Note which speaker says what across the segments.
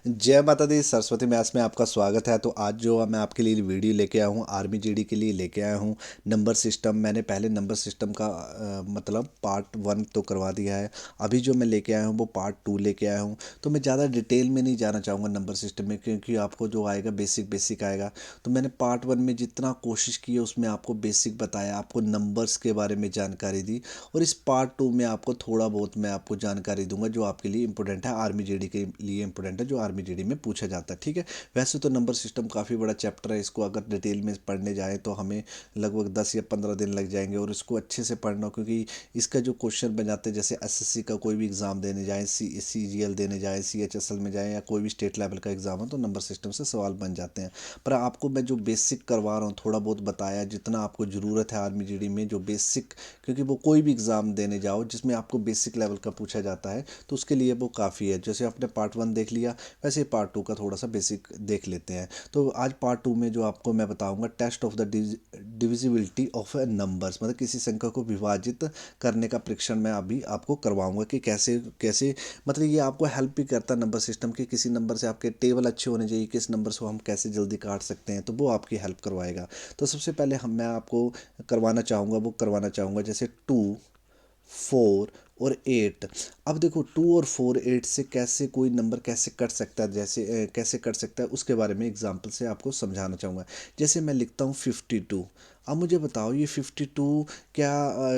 Speaker 1: जय माता दी। सरस्वती मैथ्स में आपका स्वागत है। तो आज जो मैं आपके लिए वीडियो लेके आया हूँ, आर्मी जीडी के लिए लेके आया हूँ। नंबर सिस्टम मैंने पहले नंबर सिस्टम का मतलब पार्ट 1 तो करवा दिया है। अभी जो मैं लेके आया हूँ वो पार्ट 2 लेके आया हूँ। तो मैं ज़्यादा डिटेल में नहीं जाना चाहूँगा नंबर सिस्टम में, क्योंकि आपको जो आएगा बेसिक बेसिक आएगा। तो मैंने पार्ट 1 में जितना कोशिश की है उसमें आपको बेसिक बताया, आपको नंबर्स के बारे में जानकारी दी। और इस पार्ट 2 में आपको थोड़ा बहुत मैं आपको जानकारी दूंगा जो आपके लिए इंपॉर्टेंट है, आर्मी जीडी के लिए इंपॉर्टेंट है, जो आर्मी जीडी में पूछा जाता है। ठीक है। वैसे तो नंबर सिस्टम काफ़ी बड़ा चैप्टर है, इसको अगर डिटेल में पढ़ने जाएँ तो हमें लगभग 10 या 15 दिन लग जाएंगे। और इसको अच्छे से पढ़ना, क्योंकि इसका जो क्वेश्चन बन जाते हैं, जैसे एसएससी का कोई भी एग्ज़ाम देने जाएँ, सीजीएल देने जाएँ, सीएचएसएल में जाएँ, या कोई भी स्टेट लेवल का एग्ज़ाम हो, तो नंबर सिस्टम से सवाल बन जाते हैं। पर आपको मैं जो बेसिक करवा रहा हूँ, थोड़ा बहुत बताया जितना आपको ज़रूरत है आर्मी जीडी में, जो बेसिक, क्योंकि वो कोई भी एग्ज़ाम देने जाओ जिसमें आपको बेसिक लेवल का पूछा जाता है तो उसके लिए वो काफ़ी है। जैसे आपने पार्ट 1 देख लिया, वैसे ही पार्ट 2 का थोड़ा सा बेसिक देख लेते हैं। तो आज पार्ट 2 में जो आपको मैं बताऊंगा, test of the divisibility of a numbers, मतलब किसी संख्या को विभाजित करने का परीक्षण मैं अभी आपको करवाऊंगा कि कैसे कैसे, मतलब ये आपको हेल्प भी करता है नंबर सिस्टम के। किसी नंबर से आपके टेबल अच्छे होने चाहिए, किस नंबर से हम कैसे जल्दी काट सकते हैं, तो वो आपकी हेल्प करवाएगा। तो सबसे पहले मैं आपको करवाना चाहूँगा जैसे 2, 4 और 8। अब देखो 2 और 4, 8 से कैसे कोई नंबर कैसे कट सकता है, जैसे कैसे कट सकता है उसके बारे में एग्जांपल से आपको समझाना चाहूँगा। जैसे मैं लिखता हूँ 52। अब मुझे बताओ ये 52 क्या,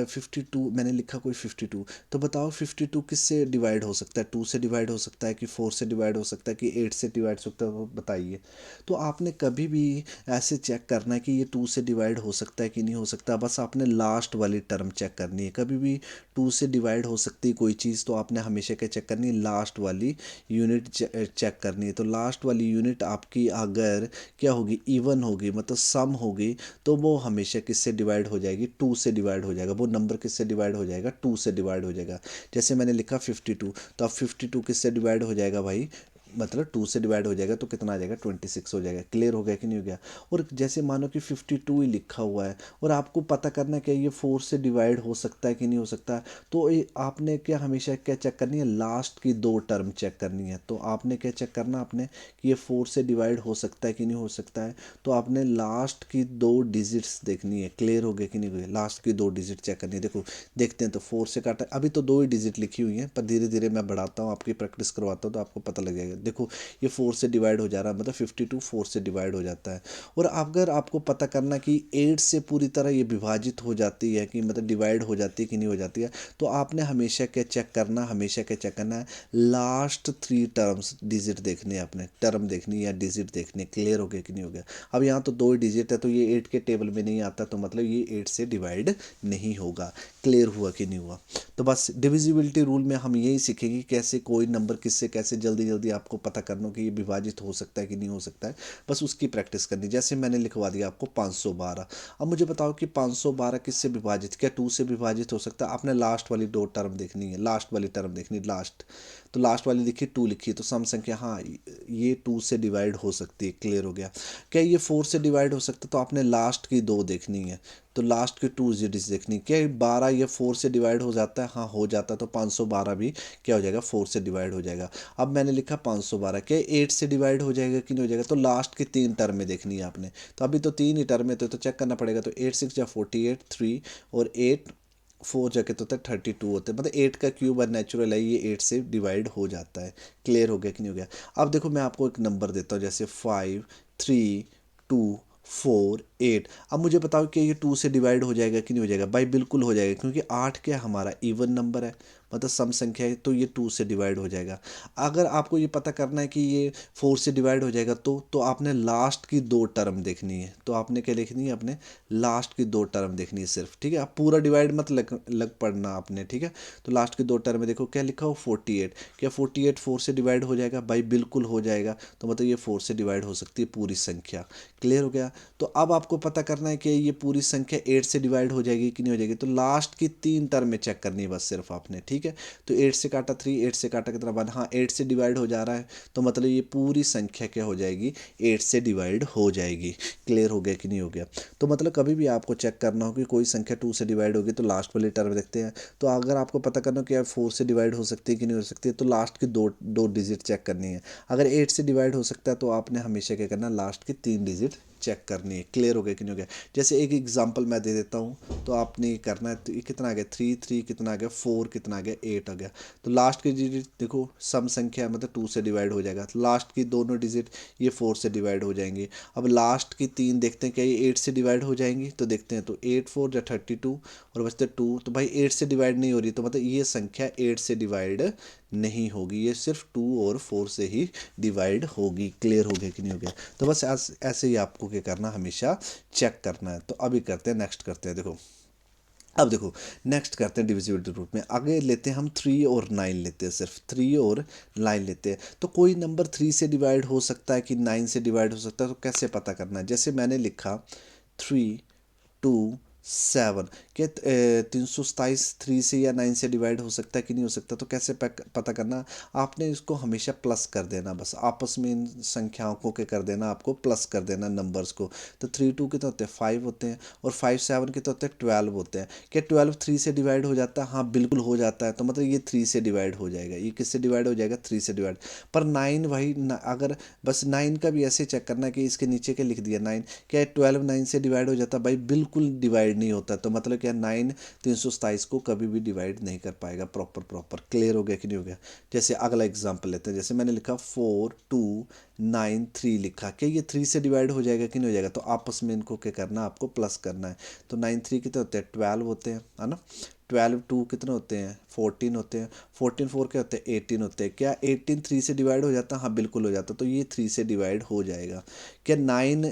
Speaker 1: 52 मैंने लिखा कोई 52, तो बताओ 52 किससे डिवाइड हो सकता है? 2 से डिवाइड हो सकता है कि 4 से डिवाइड हो सकता है कि 8 से डिवाइड हो सकता है? वो बताइए। तो आपने कभी भी ऐसे चेक करना है कि ये 2 से डिवाइड हो सकता है कि नहीं हो सकता, बस आपने लास्ट वाली टर्म चेक करनी है। कभी भी 2 से डिवाइड हो सकती है कोई चीज़, तो आपने हमेशा क्या चेक करनी है? लास्ट वाली यूनिट चेक करनी है। तो लास्ट वाली यूनिट आपकी अगर क्या होगी? इवन होगी, मतलब सम होगी, तो वो हमेशा किससे डिवाइड हो जाएगी? 2 से डिवाइड हो जाएगा। वो नंबर किससे डिवाइड हो जाएगा? 2 से डिवाइड हो जाएगा। जैसे मैंने लिखा 52, तो अब 52 किससे डिवाइड हो जाएगा भाई? मतलब 2 से डिवाइड हो जाएगा तो कितना आ जाएगा? 26 हो जाएगा। क्लियर हो गया कि नहीं हो गया? और जैसे मानो कि 52 ही लिखा हुआ है और आपको पता करना है कि ये 4 से डिवाइड हो सकता है कि नहीं हो सकता, तो आपने क्या हमेशा क्या चेक करनी है? लास्ट की 2 टर्म चेक करनी है। तो आपने क्या चेक करना आपने कि ये 4 से डिवाइड हो सकता है कि नहीं हो सकता है, तो आपने लास्ट की 2 डिजिट्स देखनी है। क्लियर हो गया कि नहीं हो गया? लास्ट की 2 डिजिट चेक करनी है। देखो देखते हैं, तो 4 से काटा, अभी तो 2 ही डिजिट लिखी हुई हैं, पर धीरे धीरे मैं बढ़ाता हूँ, आपकी प्रैक्टिस करवाता हूँ तो आपको पता लग जाएगा। देखो ये 4 से डिवाइड हो जा रहा है, मतलब 52 4 से डिवाइड हो जाता है। और अगर आपको पता करना कि 8 से पूरी तरह ये विभाजित हो जाती है कि मतलब डिवाइड हो जाती है कि नहीं हो जाती है, तो आपने हमेशा क्या चेक करना, हमेशा क्या चेक करना है? लास्ट 3 टर्म्स डिजिट देखने हैं, आपने टर्म देखनी है या डिजिट देखनी है। क्लियर हो गया कि नहीं हो गया? अब यहाँ तो 2 डिजिट है, तो ये 8 के टेबल में नहीं आता, तो मतलब ये 8 से डिवाइड नहीं होगा। क्लियर हुआ कि नहीं हुआ? तो बस डिविजिबिलिटी रूल में हम यही सीखेंगे कैसे कोई नंबर किससे कैसे जल्दी जल्दी आपको पता करना कि ये विभाजित हो सकता है कि नहीं हो सकता है, बस उसकी प्रैक्टिस करनी। जैसे मैंने लिखवा दिया आपको 512। अब मुझे बताओ कि 512 किससे विभाजित, क्या 2 से विभाजित हो सकता है? आपने लास्ट वाली 2 टर्म देखनी है, लास्ट वाली टर्म देखनी, लास्ट। तो लास्ट वाली लिखी 2 लिखी, तो सम संख्या, हाँ ये 2 से डिवाइड हो सकती है। क्लियर हो गया? क्या ये 4 से डिवाइड हो सकता है? तो आपने लास्ट की 2 देखनी है, तो लास्ट की 2 डिजिट्स देखनी। क्या 12 ये 4 से डिवाइड हो जाता है? हाँ हो जाता है, तो 512 भी क्या हो जाएगा? 4 से डिवाइड हो जाएगा। अब मैंने लिखा 512, क्या 8 से डिवाइड हो जाएगा कि नहीं हो जाएगा? तो लास्ट की 3 टर्म में देखनी है आपने। तो अभी तो 3 ही टर्म है, तो चेक करना पड़ेगा। तो 8 6 या 48, 3 और 8 4 जाके तो होता है 32 होते हैं, मतलब 8 का क्यूब और नेचुरल है, ये 8 से डिवाइड हो जाता है। क्लियर हो गया कि नहीं हो गया? अब देखो मैं आपको एक नंबर देता हूँ, जैसे 5, 3, 2, 4, 8। अब मुझे बताओ कि ये 2 से डिवाइड हो जाएगा कि नहीं हो जाएगा? भाई बिल्कुल हो जाएगा, क्योंकि 8 क्या हमारा इवन नंबर है, मतलब सम संख्या है, तो ये 2 से डिवाइड हो जाएगा। अगर आपको ये पता करना है कि ये 4 से डिवाइड हो जाएगा, तो आपने लास्ट की 2 टर्म देखनी है। तो आपने क्या देखनी है? अपने लास्ट की 2 टर्म देखनी है सिर्फ। ठीक है? आप पूरा डिवाइड मत लग पड़ना आपने। ठीक है? तो लास्ट की 2 टर्म में देखो क्या लिखा हो? 48। क्या 48 4 से डिवाइड हो जाएगा? भाई बिल्कुल हो जाएगा, तो मतलब ये 4 से डिवाइड हो सकती है पूरी संख्या। क्लियर हो गया? तो अब आपको पता करना है कि ये पूरी संख्या 8 से डिवाइड हो जाएगी कि नहीं हो जाएगी, तो लास्ट की 3 टर्म में चेक करनी है बस सिर्फ आपने। ठीक है? ठीक है। तो 8 से काटा 3, 8 से काटा कितना 1, हाँ 8 से डिवाइड हो जा रहा है, तो मतलब ये पूरी संख्या क्या हो जाएगी, 8 से डिवाइड हो जाएगी। क्लियर हो गया कि नहीं हो गया। तो मतलब कभी भी आपको चेक करना हो कि कोई संख्या 2 से डिवाइड होगी तो लास्ट वाली टर्म देखते हैं। तो अगर आपको पता करना हो कि यार 4 से डिवाइड हो सकती है कि नहीं हो सकती है, तो लास्ट की दो दो डिजिट चेक करनी है। अगर 8 से डिवाइड हो सकता है तो आपने हमेशा क्या करना है, लास्ट की 3 डिजिट चेक करनी है। क्लियर हो गया कि नहीं हो गया। जैसे एक एग्जांपल मैं दे देता हूँ, तो आपने ये करना है। तो ये कितना आ गया 3, 3 कितना आ गया 4, कितना आ गया 8 आ गया। तो लास्ट की डिजिट देखो, सम संख्या है, मतलब 2 से डिवाइड हो जाएगा। तो लास्ट की दोनों डिजिट ये 4 से डिवाइड हो जाएंगे। अब लास्ट की 3 देखते हैं क्या ये 8 से डिवाइड हो जाएंगी, तो देखते हैं। तो 8 4 या 32 और बचते 2, तो भाई 8 से डिवाइड नहीं हो रही, तो मतलब ये संख्या 8 से डिवाइड नहीं होगी, ये सिर्फ 2 और 4 से ही डिवाइड होगी। क्लियर हो गया कि नहीं हो गया। तो बस ऐसे ही आपको क्या करना, हमेशा चेक करना है। तो अभी करते हैं, नेक्स्ट करते हैं। देखो अब देखो, नेक्स्ट करते हैं डिविजिबिलिटी रूट में। आगे लेते हैं हम 3 और 9 लेते हैं, सिर्फ 3 और 9 लेते हैं। तो कोई नंबर 3 से डिवाइड हो सकता है कि 9 से डिवाइड हो सकता है, तो कैसे पता करना है। जैसे मैंने लिखा 3 2 7, क्या 327 3 से या 9 से डिवाइड हो सकता है कि नहीं हो सकता। तो कैसे पता करना, आपने इसको हमेशा प्लस कर देना, बस आपस में इन संख्याओं को क्या कर देना, आपको प्लस कर देना नंबर्स को। तो 3 2 कितने होते हैं 5 होते हैं, और 5 7 कितने होते हैं 12 होते हैं। क्या 12 3 से डिवाइड हो जाता है, हाँ बिल्कुल हो जाता है। तो मतलब ये 3 से डिवाइड हो जाएगा, ये किससे डिवाइड हो जाएगा 3 से डिवाइड। पर 9 भाई अगर बस 9 का भी ऐसे चेक करना है कि इसके नीचे क्या लिख दिया 9, क्या 12 9 से डिवाइड हो जाता है, भाई बिल्कुल डिवाइड नहीं होता। तो मतलब क्या 9 327 को कभी भी डिवाइड नहीं कर पाएगा प्रॉपर। क्लियर हो गया कि नहीं हो गया। जैसे अगला एग्जांपल लेते हैं। जैसे मैंने लिखा 4 2 9 3 लिखा, क्या ये 3 से डिवाइड हो जाएगा कि नहीं हो जाएगा। तो आपस में इनको क्या करना, आपको प्लस करना है। तो 9 3 कितने होते हैं 12 होते हैं, है ना। 12 2 कितने होते हैं 14 होते हैं। 14 4 क्या होते हैं 18 होते हैं। क्या 18 3 से डिवाइड हो जाता है, हाँ बिल्कुल हो जाता है। तो ये 3 से डिवाइड हो जाएगा। क्या 9,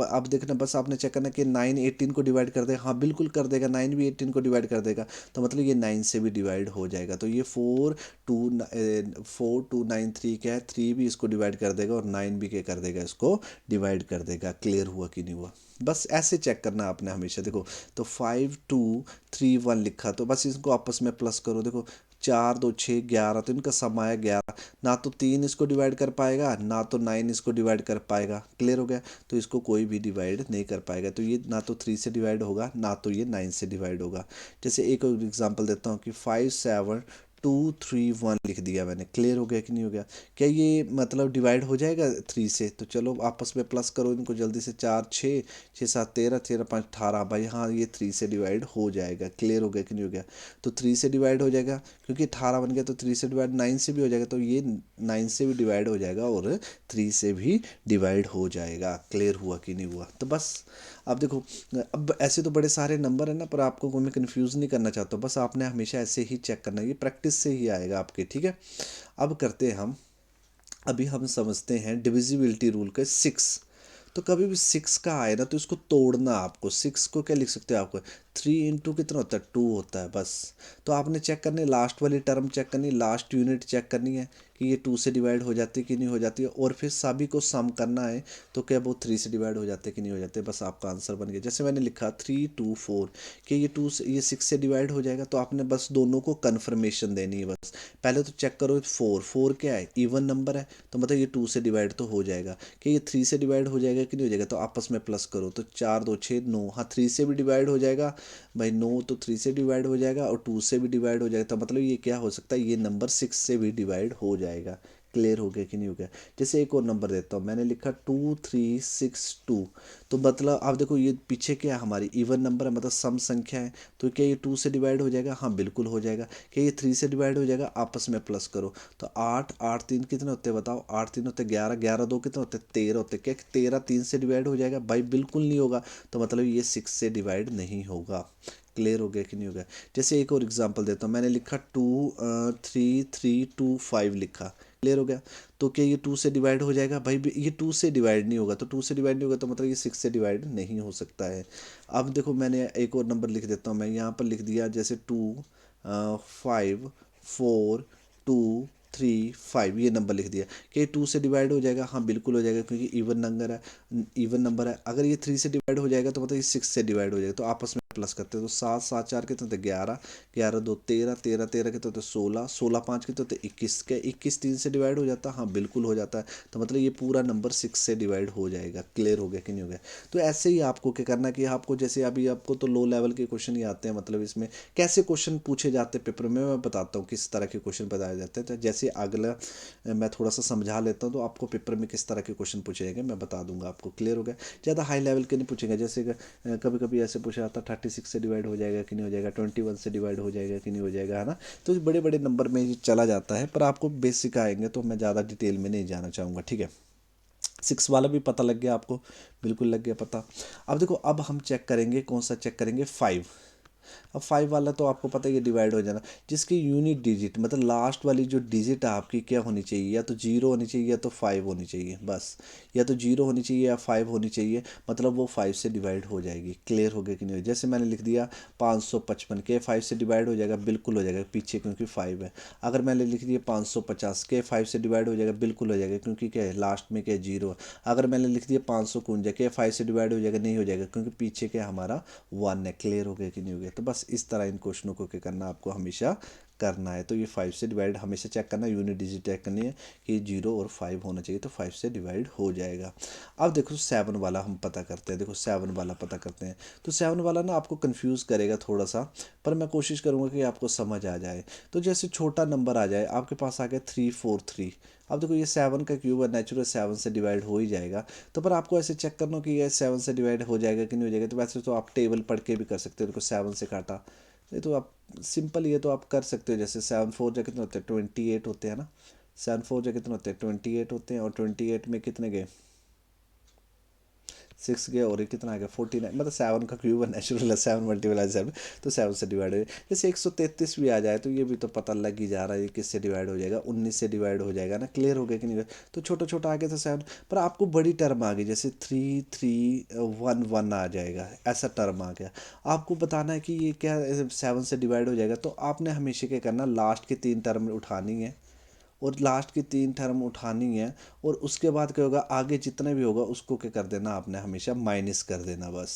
Speaker 1: अब देखना, बस आपने चेक करना कि 9 18 को डिवाइड कर देगा, हाँ बिल्कुल कर देगा, 9 भी 18 को डिवाइड कर देगा। तो मतलब ये 9 से भी डिवाइड हो जाएगा। तो ये 4 2 9 3 क्या है, 3 भी इसको डिवाइड कर देगा और 9 भी क्या कर देगा, इसको डिवाइड कर देगा। क्लियर हुआ कि नहीं हुआ। बस ऐसे चेक करना आपने हमेशा। देखो, तो 5 2 3 1 लिखा, तो बस इसको आपस में प्लस करो। देखो 4 2 6 11, तो इनका सम आया 11। ना तो 3 इसको डिवाइड कर पाएगा, ना तो 9 इसको डिवाइड कर पाएगा। क्लियर हो गया। तो इसको कोई भी डिवाइड नहीं कर पाएगा। तो ये ना तो 3 से डिवाइड होगा, ना तो ये 9 से डिवाइड होगा। जैसे एक और एग्जांपल देता हूँ कि 5 7 2 3 1 लिख दिया मैंने। क्लियर हो गया कि नहीं हो गया। क्या ये मतलब डिवाइड हो जाएगा 3 से। तो चलो आपस में प्लस करो इनको जल्दी से। 4 6 6 7 13 13 5 18, भाई हाँ ये 3 से डिवाइड हो जाएगा। क्लियर हो गया कि नहीं हो गया। तो 3 से डिवाइड हो जाएगा, क्योंकि 18 बन गया, तो 3 से डिवाइड 9 से भी हो जाएगा। तो ये 9 से भी डिवाइड हो जाएगा और 3 से भी डिवाइड हो जाएगा। क्लियर हुआ कि नहीं हुआ। तो बस अब देखो, अब ऐसे तो बड़े सारे नंबर है ना, पर आपको कोई मैं कन्फ्यूज़ नहीं करना चाहता हूँ। बस आपने हमेशा ऐसे ही चेक करना है, ये प्रैक्टिस से ही आएगा आपके। ठीक है। अब करते हैं हम, अभी हम समझते हैं डिविजिबिलिटी रूल के 6। तो कभी भी 6 का आए ना, तो इसको तोड़ना आपको। 6 को क्या लिख सकते हो आपको, 3 इंटू कितना होता है 2 होता है बस। तो आपने चेक करनी, लास्ट वाली टर्म चेक करनी, लास्ट यूनिट चेक करनी है कि ये 2 से डिवाइड हो जाती है कि नहीं हो जाती है, और फिर सभी को सम करना है। तो क्या वो 3 से डिवाइड हो जाते हैं कि नहीं हो जाते। बस आपका आंसर बन गया। जैसे मैंने लिखा 3 2 4, कि ये 2 से ये 6 से डिवाइड हो जाएगा। तो आपने बस दोनों को कन्फर्मेशन देनी है बस। पहले तो चेक करो 4 क्या है, इवन नंबर है, तो मतलब ये 2 से डिवाइड तो हो जाएगा। कि ये 3 से डिवाइड हो जाएगा कि नहीं हो जाएगा। तो आपस में प्लस करो। तो 4 2 6 9, हाँ 3 से भी डिवाइड हो जाएगा भाई। 9 तो 3 से डिवाइड हो जाएगा और 2 से भी डिवाइड हो जाएगा। तो मतलब ये क्या हो सकता है, ये नंबर 6 से भी डिवाइड हो जाएगा। क्लियर हो गया कि नहीं हो गया। जैसे एक और नंबर देता हूँ, मैंने लिखा 2362। तो मतलब आप देखो, ये पीछे क्या है, हमारी इवन नंबर है, मतलब सम संख्या है। तो क्या ये 2 से डिवाइड हो जाएगा, हाँ बिल्कुल हो जाएगा। क्या ये 3 से डिवाइड हो जाएगा, आपस में प्लस करो। तो 8 8 3 कितने होते हैं बताओ। 8 3 होते हैं 11, 11 2 कितने होते हैं 13 होते हैं। क्या 13 3 से डिवाइड हो जाएगा, भाई बिल्कुल नहीं होगा। तो मतलब ये 6 से डिवाइड नहीं होगा। क्लियर हो गया कि नहीं हो गया। जैसे एक और एग्जांपल देता हूँ, मैंने लिखा 2 3 3 2 5 लिखा। क्लियर हो गया। तो क्या ये 2 से डिवाइड हो जाएगा, भाई ये 2 से डिवाइड नहीं होगा। तो 2 से डिवाइड नहीं होगा, तो मतलब ये 6 से डिवाइड नहीं हो सकता है। अब देखो, मैंने एक और नंबर लिख देता हूँ, मैं यहाँ पर लिख दिया जैसे 2 5 4 2 3 5, ये नंबर लिख दिया। कि ये 2 से डिवाइड हो जाएगा, हाँ बिल्कुल हो जाएगा, क्योंकि इवन नंबर है। इवन नंबर है। अगर ये 3 से डिवाइड हो जाएगा, तो मतलब ये 6 से डिवाइड हो जाएगा। तो आपस में प्लस करते हैं तो 7 7 4 कितने होते 11, 11 2 13, 13 13 कितने होते 16, 16 5 कितने होते 21 के 21 3 से डिवाइड हो जाता है, हाँ बिल्कुल हो जाता है। तो मतलब ये पूरा नंबर 6 से डिवाइड हो जाएगा। क्लियर हो गया कि नहीं हो गया? तो ऐसे ही आपको क्या करना है कि आपको जैसे अभी आपको तो लो लेवल के क्वेश्चन ही आते हैं, मतलब इसमें कैसे क्वेश्चन पूछे जाते हैं पेपर में मैं बताता हूँ किस तरह के क्वेश्चन बताए जाते हैं। तो जैसे अगला मैं थोड़ा सा समझा लेता हूँ तो आपको पेपर में किस तरह के क्वेश्चन पूछे जाएंगे मैं बता दूंगा आपको। क्लियर हो गया? ज़्यादा हाई लेवल के नहीं पूछेंगे, जैसे कभी कभी ऐसे पूछा जाता 36 से डिवाइड हो जाएगा कि नहीं हो जाएगा, 21 से डिवाइड हो जाएगा कि नहीं हो जाएगा, है ना। तो बड़े बड़े नंबर में ये चला जाता है, पर आपको बेसिक आएंगे तो मैं ज़्यादा डिटेल में नहीं जाना चाहूँगा। ठीक है, 6 वाला भी पता लग गया आपको? बिल्कुल लग गया पता। अब देखो, अब हम चेक करेंगे, कौन सा चेक करेंगे? 5। अब 5 वाला तो आपको पता है ये डिवाइड हो जाना, जिसकी यूनिट डिजिट मतलब लास्ट वाली जो डिजिट आपकी क्या होनी चाहिए, या तो जीरो होनी चाहिए या तो 5 होनी चाहिए, बस। या तो जीरो होनी चाहिए या 5 होनी चाहिए, मतलब वो 5 से डिवाइड हो जाएगी। क्लियर हो गया कि नहीं हो? जैसे मैंने लिख दिया 555 के 5 से डिवाइड हो जाएगा, बिल्कुल हो जाएगा पीछे क्योंकि 5 है। अगर मैंने लिख दिया 550 के 5 से डिवाइड हो जाएगा, बिल्कुल हो जाएगा क्योंकि क्या है लास्ट में क्या है, जीरो है। अगर मैंने लिख दिया 551 के 5 से डिवाइड हो जाएगा, नहीं हो जाएगा क्योंकि पीछे क्या हमारा 1 है। क्लियर हो गया कि नहीं हो गया? तो बस इस तरह इन क्वेश्चनों को क्या करना आपको हमेशा करना है। तो ये 5 से डिवाइड हमेशा चेक करना, यूनिट डिजिट चेक करनी है कि 0 और 5 होना चाहिए, तो 5 से डिवाइड हो जाएगा। अब देखो 7 वाला हम पता करते हैं। देखो 7 वाला पता करते हैं। तो 7 वाला ना आपको कंफ्यूज करेगा थोड़ा सा, पर मैं कोशिश करूँगा कि आपको समझ आ जाए। तो जैसे छोटा नंबर आ जाए, आपके पास आ गया 343। अब देखो ये 7 का क्यूब है, नेचुरल 7 से डिवाइड हो ही जाएगा। तो पर आपको ऐसे चेक करना कि ये 7 से डिवाइड हो जाएगा कि नहीं हो जाएगा। तो वैसे तो आप टेबल पढ़ के भी कर सकते हो। देखो 7 से काटा, ये तो आप सिंपल, ये तो आप कर सकते हो। जैसे 7 4 जा कितने होते हैं 28 होते हैं ना। 7 4 जा कितने होते हैं 28 होते हैं, और 28 में कितने गए 6 गया, और ये कितना आ गया 49। मतलब 7 का क्यूब है, नेचुरल है, 7 मल्टीप्लाई 7, तो 7 से डिवाइड हो जाए। जैसे 133 भी आ जाए तो ये भी तो पता लग ही जा रहा है ये किससे डिवाइड हो जाएगा, 19 से डिवाइड हो जाएगा ना। क्लियर हो गया कि नहीं हो गया? तो छोटा छोटा आ गया था 7, पर आपको बड़ी टर्म आ गई, जैसे 3311 आ जाएगा, ऐसा टर्म आ गया। आपको बताना है कि ये क्या 7 से डिवाइड हो जाएगा। तो आपने हमेशा क्या करना, लास्ट के 3 टर्म उठानी है, और लास्ट की 3 टर्म उठानी है, और उसके बाद क्या होगा, आगे जितना भी होगा उसको क्या कर देना आपने, हमेशा माइनस कर देना बस।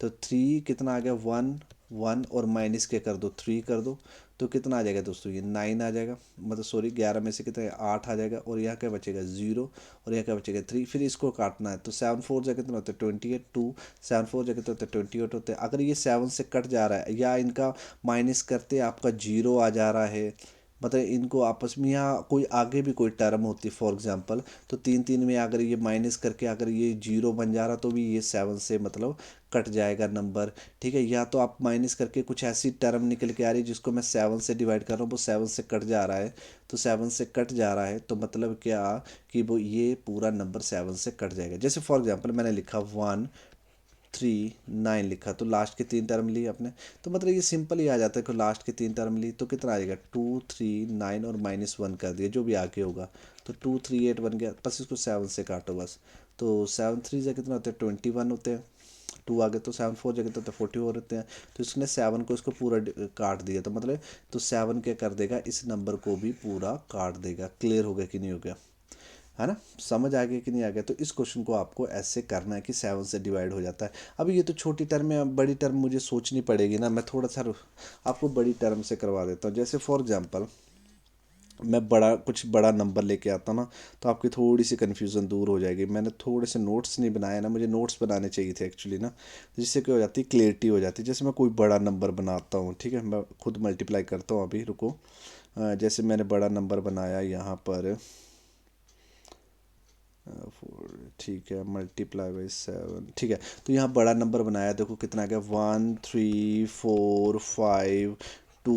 Speaker 1: तो 3 कितना आ गया 1 1, और माइनस के कर दो 3 कर दो, तो कितना आ जाएगा दोस्तों, ये 9 आ जाएगा। मतलब सॉरी 11 में से कितना 8 आ जाएगा, और यहाँ क्या बचेगा 0, और यहाँ क्या बचेगा 3। फिर इसको काटना है, तो 7 4 जा कितना होता है 28, 2 7 4 जा कितना होता है 28 होते हैं। अगर ये 7 से कट जा रहा है या इनका माइनस करते आपका 0 आ जा रहा है, मतलब इनको आपस में, या कोई आगे भी कोई टर्म होती है फॉर एग्जांपल, तो 3 3 में अगर ये माइनस करके अगर ये 0 बन जा रहा तो भी ये 7 से मतलब कट जाएगा नंबर। ठीक है, या तो आप माइनस करके कुछ ऐसी टर्म निकल के आ रही है जिसको मैं 7 से डिवाइड कर रहा हूँ, वो 7 से कट जा रहा है, तो 7 से कट जा रहा है तो मतलब क्या, कि वो ये पूरा नंबर 7 से कट जाएगा। जैसे फॉर एग्जाम्पल मैंने लिखा 139 लिखा, तो लास्ट के 3 टर्म ली अपने, तो मतलब ये सिंपल ही आ जाता है कि लास्ट के 3 टर्म ली, तो कितना आ जाएगा 239, और -1 कर दिया जो भी आगे होगा, तो 238 बन गया। बस इसको 7 से काटो बस। तो 7 3 से कितना होते हैं 21 होते हैं, 2 आ गए, तो 7 4 जगह तो 44 होते हैं। तो इसने 7 को इसको पूरा काट दिया, तो मतलब तो 7 क्या कर देगा, इस नंबर को भी पूरा काट देगा। क्लियर हो गया कि नहीं हो गया? है ना, समझ आ गया कि नहीं आ गया? तो इस क्वेश्चन को आपको ऐसे करना है कि 7 से डिवाइड हो जाता है। अभी ये तो छोटी टर्म है, अब बड़ी टर्म मुझे सोचनी पड़ेगी ना, मैं थोड़ा सा आपको बड़ी टर्म से करवा देता हूँ। जैसे फॉर एग्जांपल मैं बड़ा कुछ बड़ा नंबर लेके आता ना, तो आपकी थोड़ी सी कन्फ्यूज़न दूर हो जाएगी। मैंने थोड़े से नोट्स नहीं बनाए ना, मुझे नोट्स बनाने चाहिए थे एक्चुअली ना, जिससे क्या हो जाती है, क्लियरिटी हो जाती है। जैसे मैं कोई बड़ा नंबर बनाता हूँ, ठीक है, मैं खुद मल्टीप्लाई करता हूँ, अभी रुको। जैसे मैंने बड़ा नंबर बनाया यहाँ पर 4, ठीक है, ×7, ठीक है। तो यहाँ बड़ा नंबर बनाया, देखो कितना आ गया 1 3 4 5 2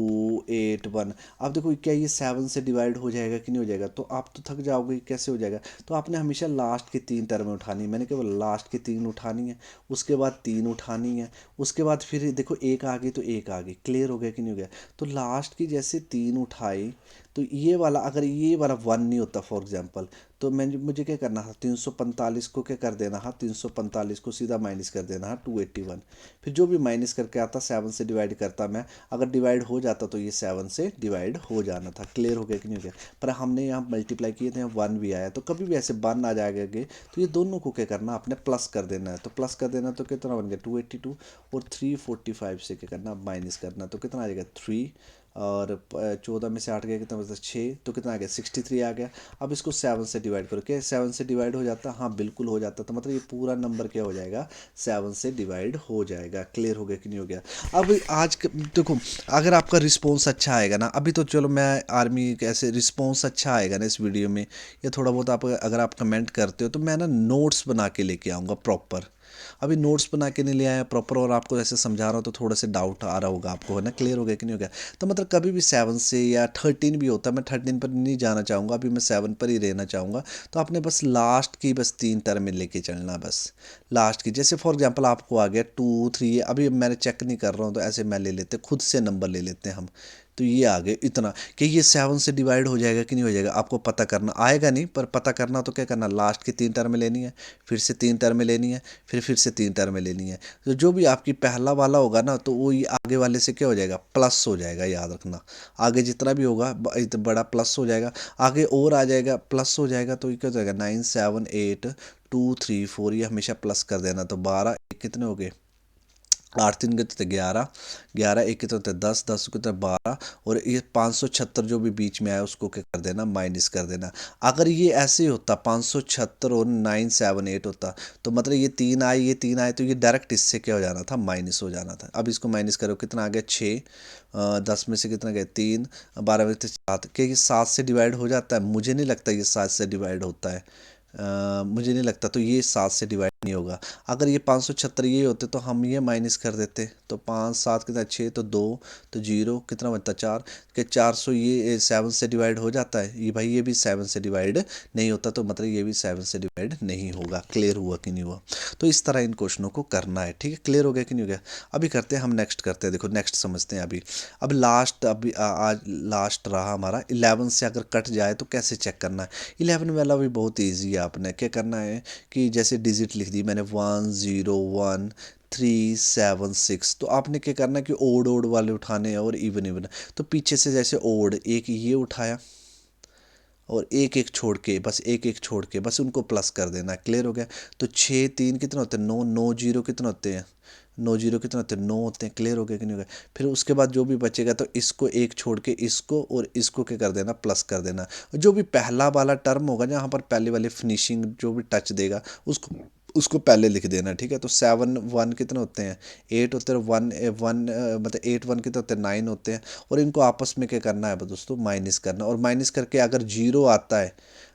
Speaker 1: 8 1। अब देखो क्या ये 7 से डिवाइड हो जाएगा कि नहीं हो जाएगा? तो आप तो थक जाओगे कैसे हो जाएगा। तो आपने हमेशा लास्ट की 3 टर्म उठानी, मैंने केवल लास्ट की 3 उठानी है, उसके बाद 3 उठानी है, उसके बाद फिर देखो एक आ गई तो एक आ गई। क्लियर हो गया कि नहीं हो गया? तो लास्ट की जैसे 3 उठाई, तो ये वाला, अगर ये वाला 1 नहीं होता फॉर एग्जांपल, तो मैं मुझे क्या करना था, 345 को क्या कर देना था, 345 को सीधा माइनस कर देना था 281। फिर जो भी माइनस करके आता 7 से डिवाइड करता मैं, अगर डिवाइड हो जाता तो ये 7 से डिवाइड हो जाना था। क्लियर हो गया कि नहीं हो गया? पर हमने यहाँ मल्टीप्लाई किए थे, यहाँ 1 भी आया, तो कभी भी ऐसे 1 आ जाएगा आगे, तो ये दोनों को क्या करना, आपने प्लस कर देना है। तो प्लस कर देना तो कितना बन गया 282, और 345 से क्या करना, माइनस करना, तो कितना आ जाएगा 3, और 14 में से 8 गया कितना बचा 6, तो कितना आ गया 63 आ गया। अब इसको 7 से डिवाइड करो, क्या 7 से डिवाइड हो जाता? हाँ बिल्कुल हो जाता। तो मतलब ये पूरा नंबर क्या हो जाएगा, 7 से डिवाइड हो जाएगा। क्लियर हो गया कि नहीं हो गया? अब देखो, अगर आपका रिस्पॉन्स अच्छा आएगा ना, अभी तो चलो मैं आर्मी कैसे रिस्पॉन्स अच्छा आएगा ना इस वीडियो में, या थोड़ा बहुत आप अगर आप कमेंट करते हो तो मैं ना नोट्स बना के लेके आऊँगा प्रॉपर। अभी नोट्स बना के नहीं ले आया प्रॉपर, और आपको ऐसे समझा रहा हूँ तो थोड़ा सा डाउट आ रहा होगा आपको, है ना? क्लियर हो गया कि नहीं हो गया? तो मतलब कभी भी 7 से या 13 भी होता है, मैं 13 पर नहीं जाना चाहूँगा, अभी मैं 7 पर ही रहना चाहूँगा। तो आपने बस लास्ट की बस 3 टर्म लेके चलना, बस लास्ट की। जैसे फॉर एग्जाम्पल आपको आ गया 2 3, अभी मैंने चेक नहीं कर रहा हूँ, तो ऐसे मैं ले लेते, खुद से नंबर ले लेते हैं हम। तो ये आ गए इतना, कि ये 7 से डिवाइड हो जाएगा कि नहीं हो जाएगा, आपको पता करना आएगा नहीं, पर पता करना तो क्या करना, लास्ट की 3 टर्म लेनी है, फिर से 3 टर्म लेनी है, फिर से 3 टर्म लेनी है। तो जो भी आपकी पहला वाला होगा ना, तो वो ये आगे वाले से क्या हो जाएगा, प्लस हो जाएगा, याद रखना। आगे जितना भी होगा बड़ा प्लस हो जाएगा, आगे और आ जाएगा प्लस हो जाएगा। तो ये क्या हो जाएगा 9 7 8 2 3 4, ये हमेशा प्लस कर देना। तो 12 एक कितने हो गए, 8 3 कितने थे 11, 11 एक कितने होते 10, 10 कितने 12, और ये 576 जो भी बीच में आया उसको क्या कर देना, माइनस कर देना। अगर ये ऐसे ही होता 576 और 978 होता, तो मतलब ये 3 आए, ये 3 आए, तो ये डायरेक्ट इससे क्या हो जाना था, माइनस हो जाना था। अब इसको माइनस करो, कितना आ गया 6, 10 में से कितना गया 3, 12 में से 7, क्या ये 7 से डिवाइड हो जाता है? मुझे नहीं लगता ये 7 से डिवाइड होता है, मुझे नहीं लगता। तो ये 7 से डिवाइड नहीं होगा। अगर ये 576 ये होते तो हम ये माइनस कर देते, तो 5 7 कितना 6, तो 2, तो 0 कितना बनता 4, कि 400 ये 7 से डिवाइड हो जाता है? ये भाई ये भी 7 से डिवाइड नहीं होता, तो मतलब ये भी 7 से डिवाइड नहीं होगा। क्लियर हुआ कि नहीं हुआ? तो इस तरह इन क्वेश्चनों को करना है, ठीक है? क्लियर हो गया कि नहीं हो गया? अभी करते हैं हम, नेक्स्ट करते हैं। देखो नेक्स्ट समझते हैं अभी। अब लास्ट, अभी आज लास्ट रहा हमारा 11 से अगर कट जाए तो कैसे चेक करना है। 11 वाला भी बहुत ईजी है, आपने क्या करना है कि जैसे डिजिट लिख दी मैंने 1 0 1 3 7 6, तो आपने क्या करना है कि ओड ओड वाले उठाने हैं और इवन इवन। तो पीछे से जैसे ओड एक ये उठाया, और एक एक छोड़ के, बस एक एक छोड़ के बस उनको प्लस कर देना। क्लियर हो गया? तो 6 3 कितने होते हैं 9, 9 0 कितने होते हैं 9 0 कितने होते हैं 9 होते हैं। क्लियर हो गया कि नहीं हो गया? फिर उसके बाद जो भी बचेगा तो इसको एक छोड़ के इसको और इसको क्या कर देना, प्लस कर देना। जो भी पहला वाला टर्म होगा जहाँ पर पहले वाली फिनिशिंग जो भी टच देगा उसको उसको पहले लिख देना, ठीक है? तो 7 1 कितने होते हैं 8 होते हैं, 1 1 मतलब 8 1 कितने होते हैं 9 होते हैं। और इनको आपस में क्या करना है दोस्तों, माइनस करना। और माइनस करके अगर जीरो आता है,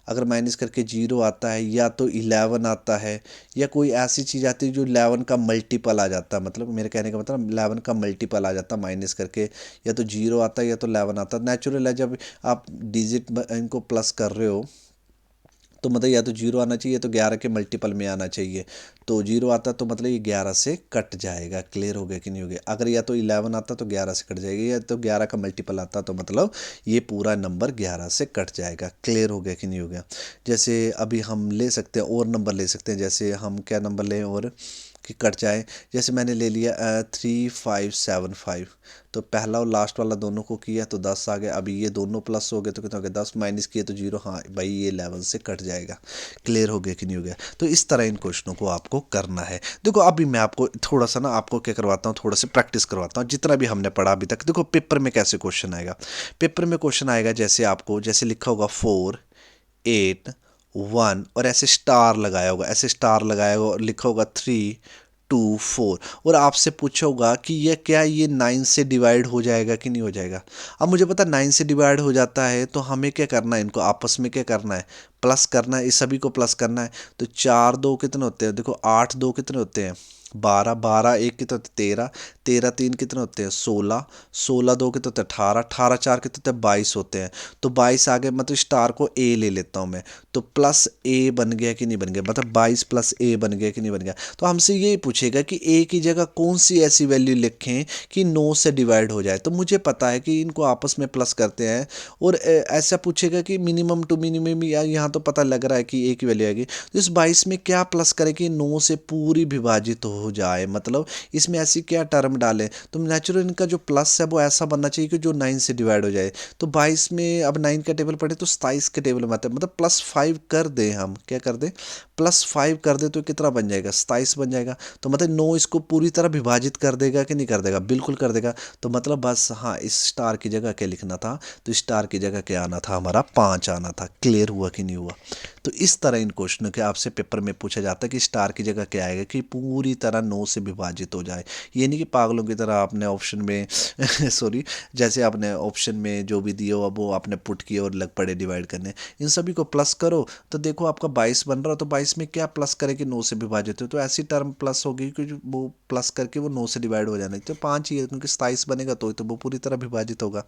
Speaker 1: अगर माइनस करके जीरो आता है, या तो 11 आता है, या कोई ऐसी चीज़ आती है जो 11 का मल्टीपल आ जाता है, मतलब मेरे कहने का मतलब 11 का मल्टीपल आ जाता है माइनस करके, या तो जीरो आता है या तो 11 आता है। नेचुरल है, जब आप डिजिट इनको प्लस कर रहे हो तो मतलब या तो जीरो आना चाहिए, या तो 11 के मल्टीपल में आना चाहिए। तो जीरो आता तो मतलब ये 11 से कट जाएगा। क्लियर हो गया कि नहीं हो गया? अगर या तो 11 आता तो 11 से कट जाएगा, या तो 11 का मल्टीपल आता तो मतलब ये पूरा नंबर 11 से कट जाएगा। क्लियर हो गया कि नहीं हो गया? जैसे अभी हम ले सकते हैं और नंबर ले सकते हैं, जैसे हम क्या नंबर लें और कि कट जाए। जैसे मैंने ले लिया 3575, तो पहला और लास्ट वाला दोनों को किया तो 10 आ गया। अभी ये दोनों प्लस हो गए तो कितना हो गया 10, माइनस किए तो जीरो। हाँ भाई ये 11 से कट जाएगा। क्लियर हो गया कि नहीं हो गया? तो इस तरह इन क्वेश्चनों को आपको करना है। देखो अभी मैं आपको थोड़ा सा ना आपको क्या करवाता हूँ, थोड़ा सा प्रैक्टिस करवाता हूँ जितना भी हमने पढ़ा अभी तक। देखो पेपर में कैसे क्वेश्चन आएगा, पेपर में क्वेश्चन आएगा जैसे आपको जैसे लिखा होगा 4 8 1, और ऐसे स्टार लगाया होगा, ऐसे स्टार लगाया होगा, और लिखा होगा 3 2 4, और आपसे पूछा होगा कि ये क्या ये 9 से डिवाइड हो जाएगा कि नहीं हो जाएगा। अब मुझे पता 9 से डिवाइड हो जाता है, तो हमें क्या करना है, इनको आपस में क्या करना है, प्लस करना है, इस सभी को प्लस करना है। तो 4 2 कितने होते हैं, देखो 8 2 कितने होते हैं 12, 12 एक कितने होते 13, 13 3 कितने होते हैं 16, 16 2 कितने होते हैं 18, 18 4 कितने होते हैं 22 होते हैं। तो 22 आ गए, मतलब स्टार को ए ले लेता हूँ मैं। तो प्लस ए बन गया कि नहीं बन गया, मतलब 22 प्लस ए बन गया कि नहीं बन गया। तो हमसे ये पूछेगा कि ए की जगह कौन सी ऐसी वैल्यू लिखें कि 9 से डिवाइड हो जाए। तो मुझे पता है कि इनको आपस में प्लस करते हैं। और ऐसा पूछेगा कि मिनिमम टू मिनिमम, या यहाँ तो पता लग रहा है कि ए की वैल्यू आएगी। तो इस 22 में क्या प्लस करें कि 9 से पूरी विभाजित हो जाए, मतलब इसमें ऐसी क्या टर्म डालें। तो नेचुरल इनका जो प्लस है वो ऐसा बनना चाहिए कि जो 9 से डिवाइड हो जाए। तो 22 में अब 9 का टेबल पढ़े तो 27 के टेबल में आता है, मतलब +5 कर दें, हम क्या कर दें +5 कर दें तो कितना बन जाएगा 27 बन जाएगा। तो मतलब 9 इसको पूरी तरह विभाजित कर देगा कि नहीं कर देगा, बिल्कुल कर देगा। तो मतलब बस हाँ, इस स्टार की जगह क्या लिखना था, तो स्टार की जगह क्या आना था, हमारा 5 आना था। क्लियर हुआ कि नहीं हुआ। तो इस तरह इन क्वेश्चनों के आपसे पेपर में पूछा जाता है कि स्टार की जगह क्या आएगा कि पूरी तरह 9 से विभाजित हो जाए। ये नहीं कि पागलों की तरह आपने ऑप्शन में सॉरी, जैसे आपने ऑप्शन में जो भी दिए हो अब वो आपने पुट किए और लग पड़े डिवाइड करने। इन सभी को प्लस करो तो देखो आपका 22 बन रहा, तो 22 में क्या प्लस करें कि 9 से विभाजित हो, तो ऐसी टर्म प्लस होगी कि वो प्लस करके वो 9 से डिवाइड हो जाना। तो 5 ही है क्योंकि 27 बनेगा तो वो पूरी तरह विभाजित होगा।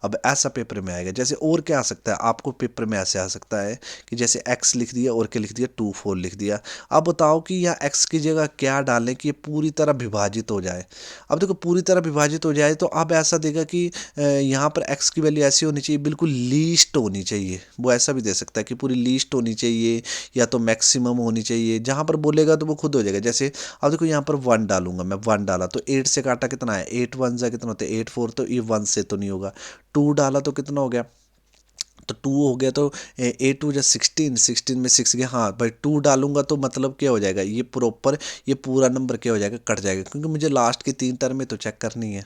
Speaker 1: अब ऐसा पेपर में आएगा। जैसे और क्या आ सकता है आपको पेपर में, ऐसे आ सकता है कि जैसे x लिख दिया और क्या लिख दिया 2 4 लिख दिया। अब बताओ कि यह x की जगह क्या डालें कि ये पूरी तरह विभाजित हो जाए। अब देखो पूरी तरह विभाजित हो जाए तो अब ऐसा देगा कि यहाँ पर x की वैल्यू ऐसी होनी चाहिए, बिल्कुल लीस्ट होनी चाहिए। वो ऐसा भी दे सकता है कि पूरी लीस्ट होनी चाहिए या तो मैक्सिमम होनी चाहिए। जहाँ पर बोलेगा तो वो खुद हो जाएगा। जैसे अब देखो यहाँ पर 1 डालूंगा मैं, 1 डाला तो 8 से काटा कितना है 8 1 जा कितना होता है 8 4, तो ये 1 से तो नहीं होगा। 2 डाला तो कितना हो गया, तो 2 हो गया, तो 8 2 जा 16, 16 में 6 गया। हाँ भाई 2 डालूंगा तो मतलब क्या हो जाएगा, ये प्रॉपर ये पूरा नंबर क्या हो जाएगा, कट जाएगा। क्योंकि मुझे लास्ट की 3 टर्म में तो चेक करनी है,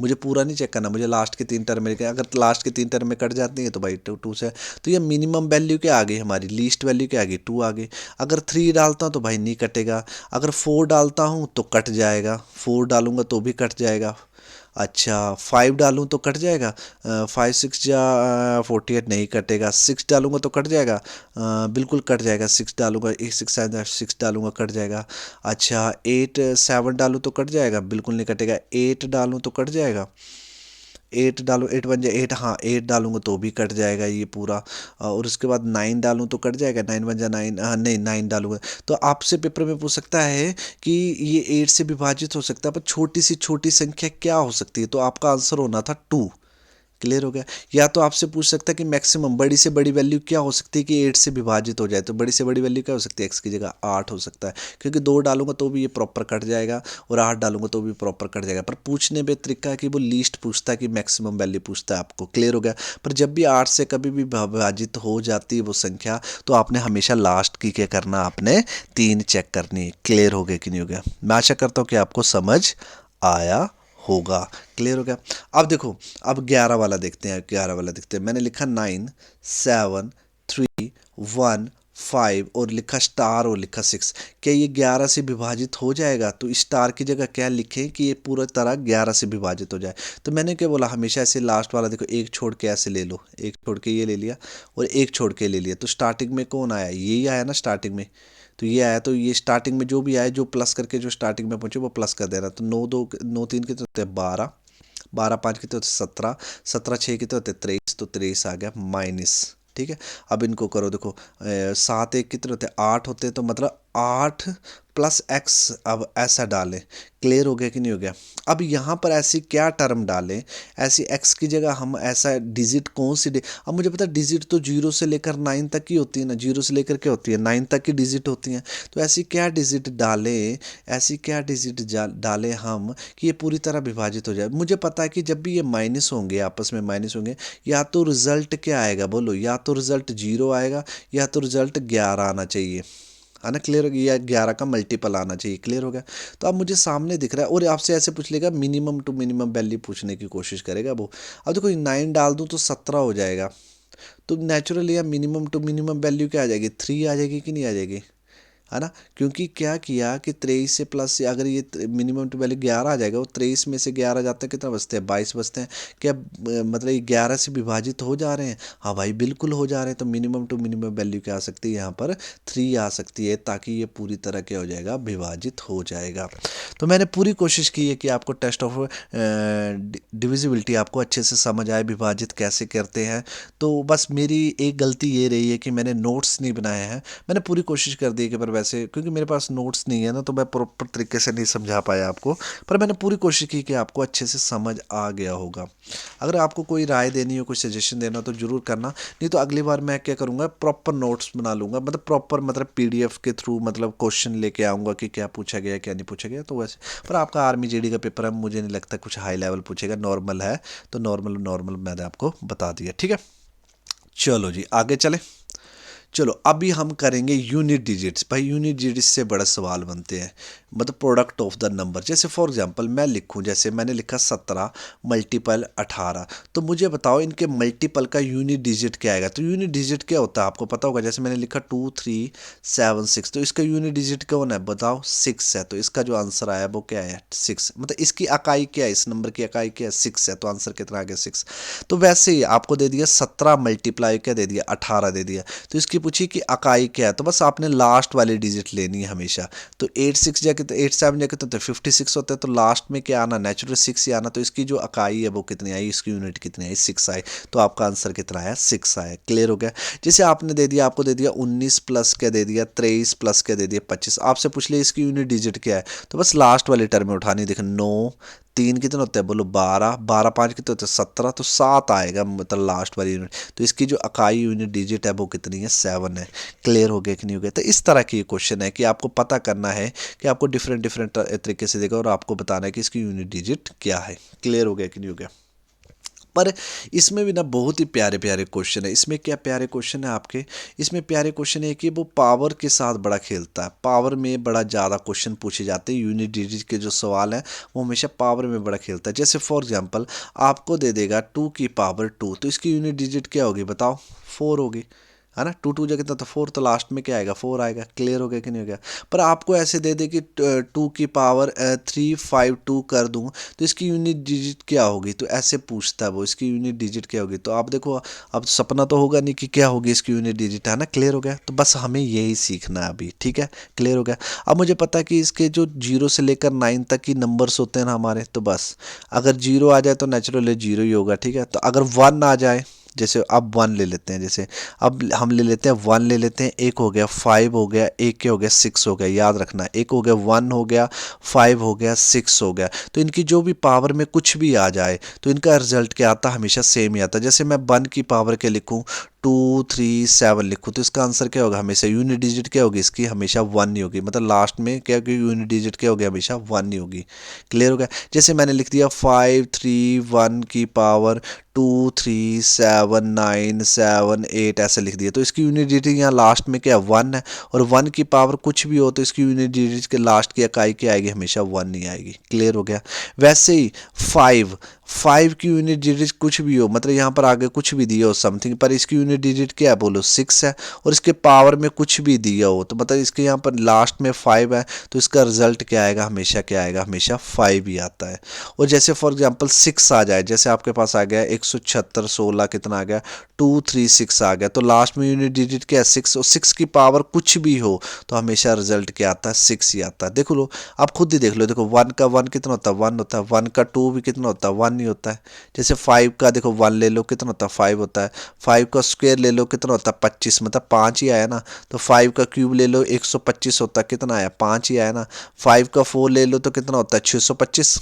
Speaker 1: मुझे पूरा नहीं चेक करना, मुझे लास्ट की 3 टर्म में। अगर लास्ट की 3 टर्म में कट जाती है तो भाई 2 से। तो ये मिनिमम वैल्यू क्या आ गई हमारी, लीस्ट वैल्यू क्या आ गई 2 आ गई। अगर 3 डालता हूँ तो भाई नहीं कटेगा। अगर 4 डालता हूँ तो कट जाएगा, 4 डालूंगा तो भी कट जाएगा। अच्छा 5 डालूँ तो कट जाएगा, 5 6 जा 48 नहीं कटेगा। 6 डालूंगा तो कट जाएगा, बिल्कुल कट जाएगा। 6 डालूंगा, 6 6 डालूंगा कट जाएगा। अच्छा 8 7 डालूँ तो कट जाएगा, बिल्कुल नहीं कटेगा। 8 डालूँ तो कट जाएगा, 8 डालूँ 8 बन जाए 8, हाँ 8 डालूंगा तो भी कट जाएगा ये पूरा। और उसके बाद 9 डालूँ तो कट जाएगा, 9 बन जाए 9, हाँ नहीं 9 डालूंगा। तो आपसे पेपर में पूछ सकता है कि ये 8 से विभाजित हो सकता है पर छोटी सी छोटी संख्या क्या हो सकती है, तो आपका आंसर होना था 2। क्लियर हो गया। या तो आपसे पूछ सकता है कि मैक्सिमम बड़ी से बड़ी वैल्यू क्या हो सकती है कि 8 से विभाजित हो जाए, तो बड़ी से बड़ी वैल्यू क्या हो सकती है, x की जगह 8 हो सकता है। क्योंकि 2 डालूंगा तो भी ये प्रॉपर कट जाएगा और 8 डालूंगा तो भी प्रॉपर कट जाएगा। पर पूछने में तरीका है कि वो लीस्ट पूछता है कि मैक्सिमम वैल्यू पूछता है आपको। क्लियर हो गया। पर जब भी 8 से कभी भी विभाजित हो जाती है वो संख्या, तो आपने हमेशा लास्ट की क्या करना, आपने 3 चेक करनी। क्लियर हो गया कि नहीं हो गया। मैं आशा करता हूँ कि आपको समझ आया होगा। क्लियर हो गया। अब देखो, अब 11 वाला देखते हैं, 11 वाला देखते हैं। मैंने लिखा 9 7 3 1 5 और लिखा स्टार और लिखा 6। क्या ये 11 से विभाजित हो जाएगा, तो स्टार की जगह क्या लिखें कि ये पूरा तरह 11 से विभाजित हो जाए। तो मैंने क्या बोला, हमेशा ऐसे लास्ट वाला देखो, एक छोड़ के ऐसे ले लो, एक छोड़ के ये ले लिया और एक छोड़ के ले लिया। तो स्टार्टिंग में कौन आया, यही आया ना स्टार्टिंग में। तो ये आया, तो ये स्टार्टिंग में जो भी आया, जो प्लस करके जो स्टार्टिंग में पहुंचे वो प्लस कर देना। तो 9 2 9 3 कितने होते हैं 12, 12 5 कितने होते 17, 17 6 कितने होते 23, तो 23 आ गया माइनस। ठीक है। अब इनको करो, देखो 7 1 कितने होते 8 होते हैं, तो मतलब 8 प्लस एक्स। अब ऐसा डालें। क्लियर हो गया कि नहीं हो गया। अब यहाँ पर ऐसी क्या टर्म डालें, ऐसी एक्स की जगह हम ऐसा डिजिट कौन सी अब मुझे पता है डिजिट तो 0 से लेकर 9 तक की होती है ना, 0 से लेकर क्या होती है 9 तक की डिजिट होती हैं। तो ऐसी क्या डिजिट डालें, ऐसी क्या डिजिट डालें हम कि ये पूरी तरह विभाजित हो जाए। मुझे पता है कि जब भी ये माइनस होंगे, आपस में माइनस होंगे, या तो रिजल्ट क्या आएगा बोलो, या तो रिजल्ट 0 आएगा या तो रिजल्ट 11 आना चाहिए, है ना। क्लियर हो गया। या 11 का मल्टीपल आना चाहिए। क्लियर हो गया। तो अब मुझे सामने दिख रहा है और आपसे ऐसे पूछ लेगा, मिनिमम टू मिनिमम वैल्यू पूछने की कोशिश करेगा वो। अब देखो 9 डाल दूँ तो 17 हो जाएगा। तो नेचुरली या मिनिमम टू मिनिमम वैल्यू क्या आ जाएगी, 3 आ जाएगी कि नहीं आ जाएगी। है ना। क्योंकि क्या किया कि 23 से प्लस से अगर ये मिनिमम टू वैल्यू 11 आ जाएगा, वो 23 में से 11 जाते हैं कितना बचते हैं, 22 बचते हैं। क्या मतलब ये 11 से विभाजित हो जा रहे हैं? हाँ भाई बिल्कुल हो जा रहे हैं। तो मिनिमम टू मिनिमम वैल्यू क्या आ सकती है यहाँ पर, 3 आ सकती है, ताकि ये पूरी तरह क्या हो जाएगा, विभाजित हो जाएगा। तो मैंने पूरी कोशिश की है कि आपको टेस्ट ऑफ डिविजिबिलिटी आपको अच्छे से समझ आए, विभाजित कैसे करते हैं। तो बस मेरी एक गलती ये रही है कि मैंने नोट्स नहीं बनाए हैं। मैंने पूरी कोशिश कर दी कि पर वैसे क्योंकि मेरे पास नोट्स नहीं है ना, तो मैं प्रॉपर तरीके से नहीं समझा पाया आपको। पर मैंने पूरी कोशिश की कि आपको अच्छे से समझ आ गया होगा। अगर आपको कोई राय देनी हो, कोई सजेशन देना हो तो ज़रूर करना। नहीं तो अगली बार मैं क्या करूँगा, प्रॉपर नोट्स बना लूँगा, मतलब प्रॉपर मतलब पीडीएफ के थ्रू मतलब क्वेश्चन लेके आऊँगा कि क्या पूछा गया क्या नहीं पूछा गया। तो वैसे पर आपका आर्मी जेडी का पेपर है, मुझे नहीं लगता कुछ हाई लेवल पूछेगा, नॉर्मल है। तो नॉर्मल नॉर्मल मैंने आपको बता दिया, ठीक है। चलो जी आगे चले। चलो अभी हम करेंगे यूनिट डिजिट्स। भाई यूनिट डिजिट्स से बड़ा सवाल बनते हैं, मतलब प्रोडक्ट ऑफ द नंबर। जैसे फॉर एग्जांपल मैं लिखूं, जैसे मैंने लिखा 17 मल्टीपल 18, तो मुझे बताओ इनके मल्टीपल का यूनिट डिजिट क्या आएगा। तो यूनिट डिजिट क्या होता है आपको पता होगा। जैसे मैंने लिखा 2 3 7 6, तो इसका यूनिट डिजिट कौन है बताओ, 6 है। तो इसका जो आंसर आया वो क्या है, 6। मतलब इसकी इकाई क्या है, इस नंबर की इकाई क्या है, 6 है। तो आंसर कितना आ गया, 6। तो वैसे ही आपको दे दिया 17 मल्टीप्लाई क्या दे दिया, 18 दे दिया। तो इसकी पूछी कि इकाई क्या है, तो बस आपने लास्ट वाली डिजिट लेनी है हमेशा। तो 8 6 जाके तो 8 7 जाके तो 56 होता है, तो लास्ट में क्या आना, नेचुरल 6 ही आना। तो इसकी जो इकाई है वो कितनी आई, इसकी यूनिट कितनी आई, 6 आई। तो आपका आंसर कितना आया, 6 आया। क्लियर हो गया। जैसे आपने दे दिया, आपको दे दिया 19 प्लस क्या दे दिया, 23 प्लस क्या दे दिया, 25। आपसे पूछ लिया इसकी यूनिट डिजिट क्या है, तो बस लास्ट वाली टर्म में उठानी। देखो 9 3 कितने होते हैं बोलो, 12 12 5 कितने होते हैं, 17। तो 7 आएगा मतलब लास्ट वाली यूनिट। तो इसकी जो इकाई यूनिट डिजिट है वो कितनी है, 7 है। क्लियर हो गया कि नहीं हो गया। तो इस तरह की क्वेश्चन है कि आपको पता करना है कि आपको डिफरेंट डिफरेंट तरीके से देगा और आपको बताना है कि इसकी यूनिट डिजिट क्या है। क्लियर हो गया कि नहीं हो गया। पर इसमें भी ना बहुत ही प्यारे प्यारे क्वेश्चन है। इसमें क्या प्यारे क्वेश्चन है आपके, इसमें प्यारे क्वेश्चन है कि वो पावर के साथ बड़ा खेलता है। पावर में बड़ा ज़्यादा क्वेश्चन पूछे जाते हैं। यूनिट डिजिट के जो सवाल हैं वो हमेशा पावर में बड़ा खेलता है। जैसे फॉर एग्जांपल आपको दे देगा 2 की पावर 2, तो इसकी यूनिट डिजिट क्या होगी बताओ, 4 होगी, है ना। 2 2 जगह कितना था, 4। तो लास्ट में क्या आएगा, 4 आएगा। क्लियर हो गया कि नहीं हो गया। पर आपको ऐसे दे दे कि 2 की पावर 352 कर दूं, तो इसकी यूनिट डिजिट क्या होगी। तो ऐसे पूछता है वो, इसकी यूनिट डिजिट क्या होगी। तो आप देखो, अब सपना तो होगा नहीं कि क्या होगी इसकी यूनिट डिजिट, है ना। क्लियर हो गया। तो बस हमें यही सीखना है अभी, ठीक है। क्लियर हो गया। अब मुझे पता है कि इसके जो 0 से लेकर 9 तक की नंबर्स होते हैं ना हमारे, तो बस अगर 0 आ जाए तो नेचुरली 0 ही होगा, ठीक है। तो अगर 1 आ जाए, जैसे अब 1 ले लेते हैं, जैसे अब हम ले लेते हैं 1 ले लेते हैं। एक हो गया 5 हो गया, एक क्या हो गया 6 हो गया। याद रखना, एक हो गया 1 हो गया, 5 हो गया, 6 हो गया। तो इनकी जो भी पावर में कुछ भी आ जाए तो इनका रिजल्ट क्या आता, हमेशा सेम ही आता है। जैसे मैं 1 की पावर के लिखूँ 2 3 7 लिखूँ, तो इसका आंसर क्या होगा, हमेशा यूनिट डिजिट क्या होगी इसकी, हमेशा 1 ही होगी। मतलब लास्ट में क्या होगी, यूनिट डिजिट क्या होगी, हमेशा 1 ही होगी। क्लियर हो गया। जैसे मैंने लिख दिया 5 3 1 की पावर 2 3 7 9 7 8, ऐसे लिख दिया। तो इसकी यूनिट डिजिट यहाँ लास्ट में क्या 1 है। और 1 की पावर कुछ भी हो तो इसकी यूनिट डिजिट के लास्ट की इकाई क्या आएगी, हमेशा 1 ही आएगी। क्लियर हो गया। वैसे ही 5 की यूनिट डिजिट कुछ भी हो, मतलब यहाँ पर आगे कुछ भी दिया हो समथिंग, पर इसकी यूनिट डिजिट क्या है बोलो, 6 है। और इसके पावर में कुछ भी दिया हो, तो मतलब इसके यहाँ पर लास्ट में 5 है, तो इसका रिजल्ट क्या आएगा, हमेशा क्या आएगा, हमेशा 5 ही आता है। और जैसे फॉर एग्जांपल 6 आ जाए, जैसे आपके पास आ गया 176 16 कितना आ गया 236 आ गया, तो लास्ट में यूनिट डिजिट क्या है 6। और 6 की पावर कुछ भी हो तो हमेशा रिजल्ट क्या आता है, 6 ही आता है। देखो लो, आप खुद ही देख लो। देखो 1 का 1 कितना होता है, 1 होता है। 1 का 2 भी कितना होता है, 1 ही होता है। जैसे 5 का देखो 1 ले लो कितना होता है, 5 होता है। 5 का स्क्वायर ले लो कितना होता है, 25, मतलब 5 ही आया ना। तो 5 का क्यूब ले लो 125 होता है, कितना आया, 5 ही आया ना। 5 का 4 ले लो तो कितना होता है, 625,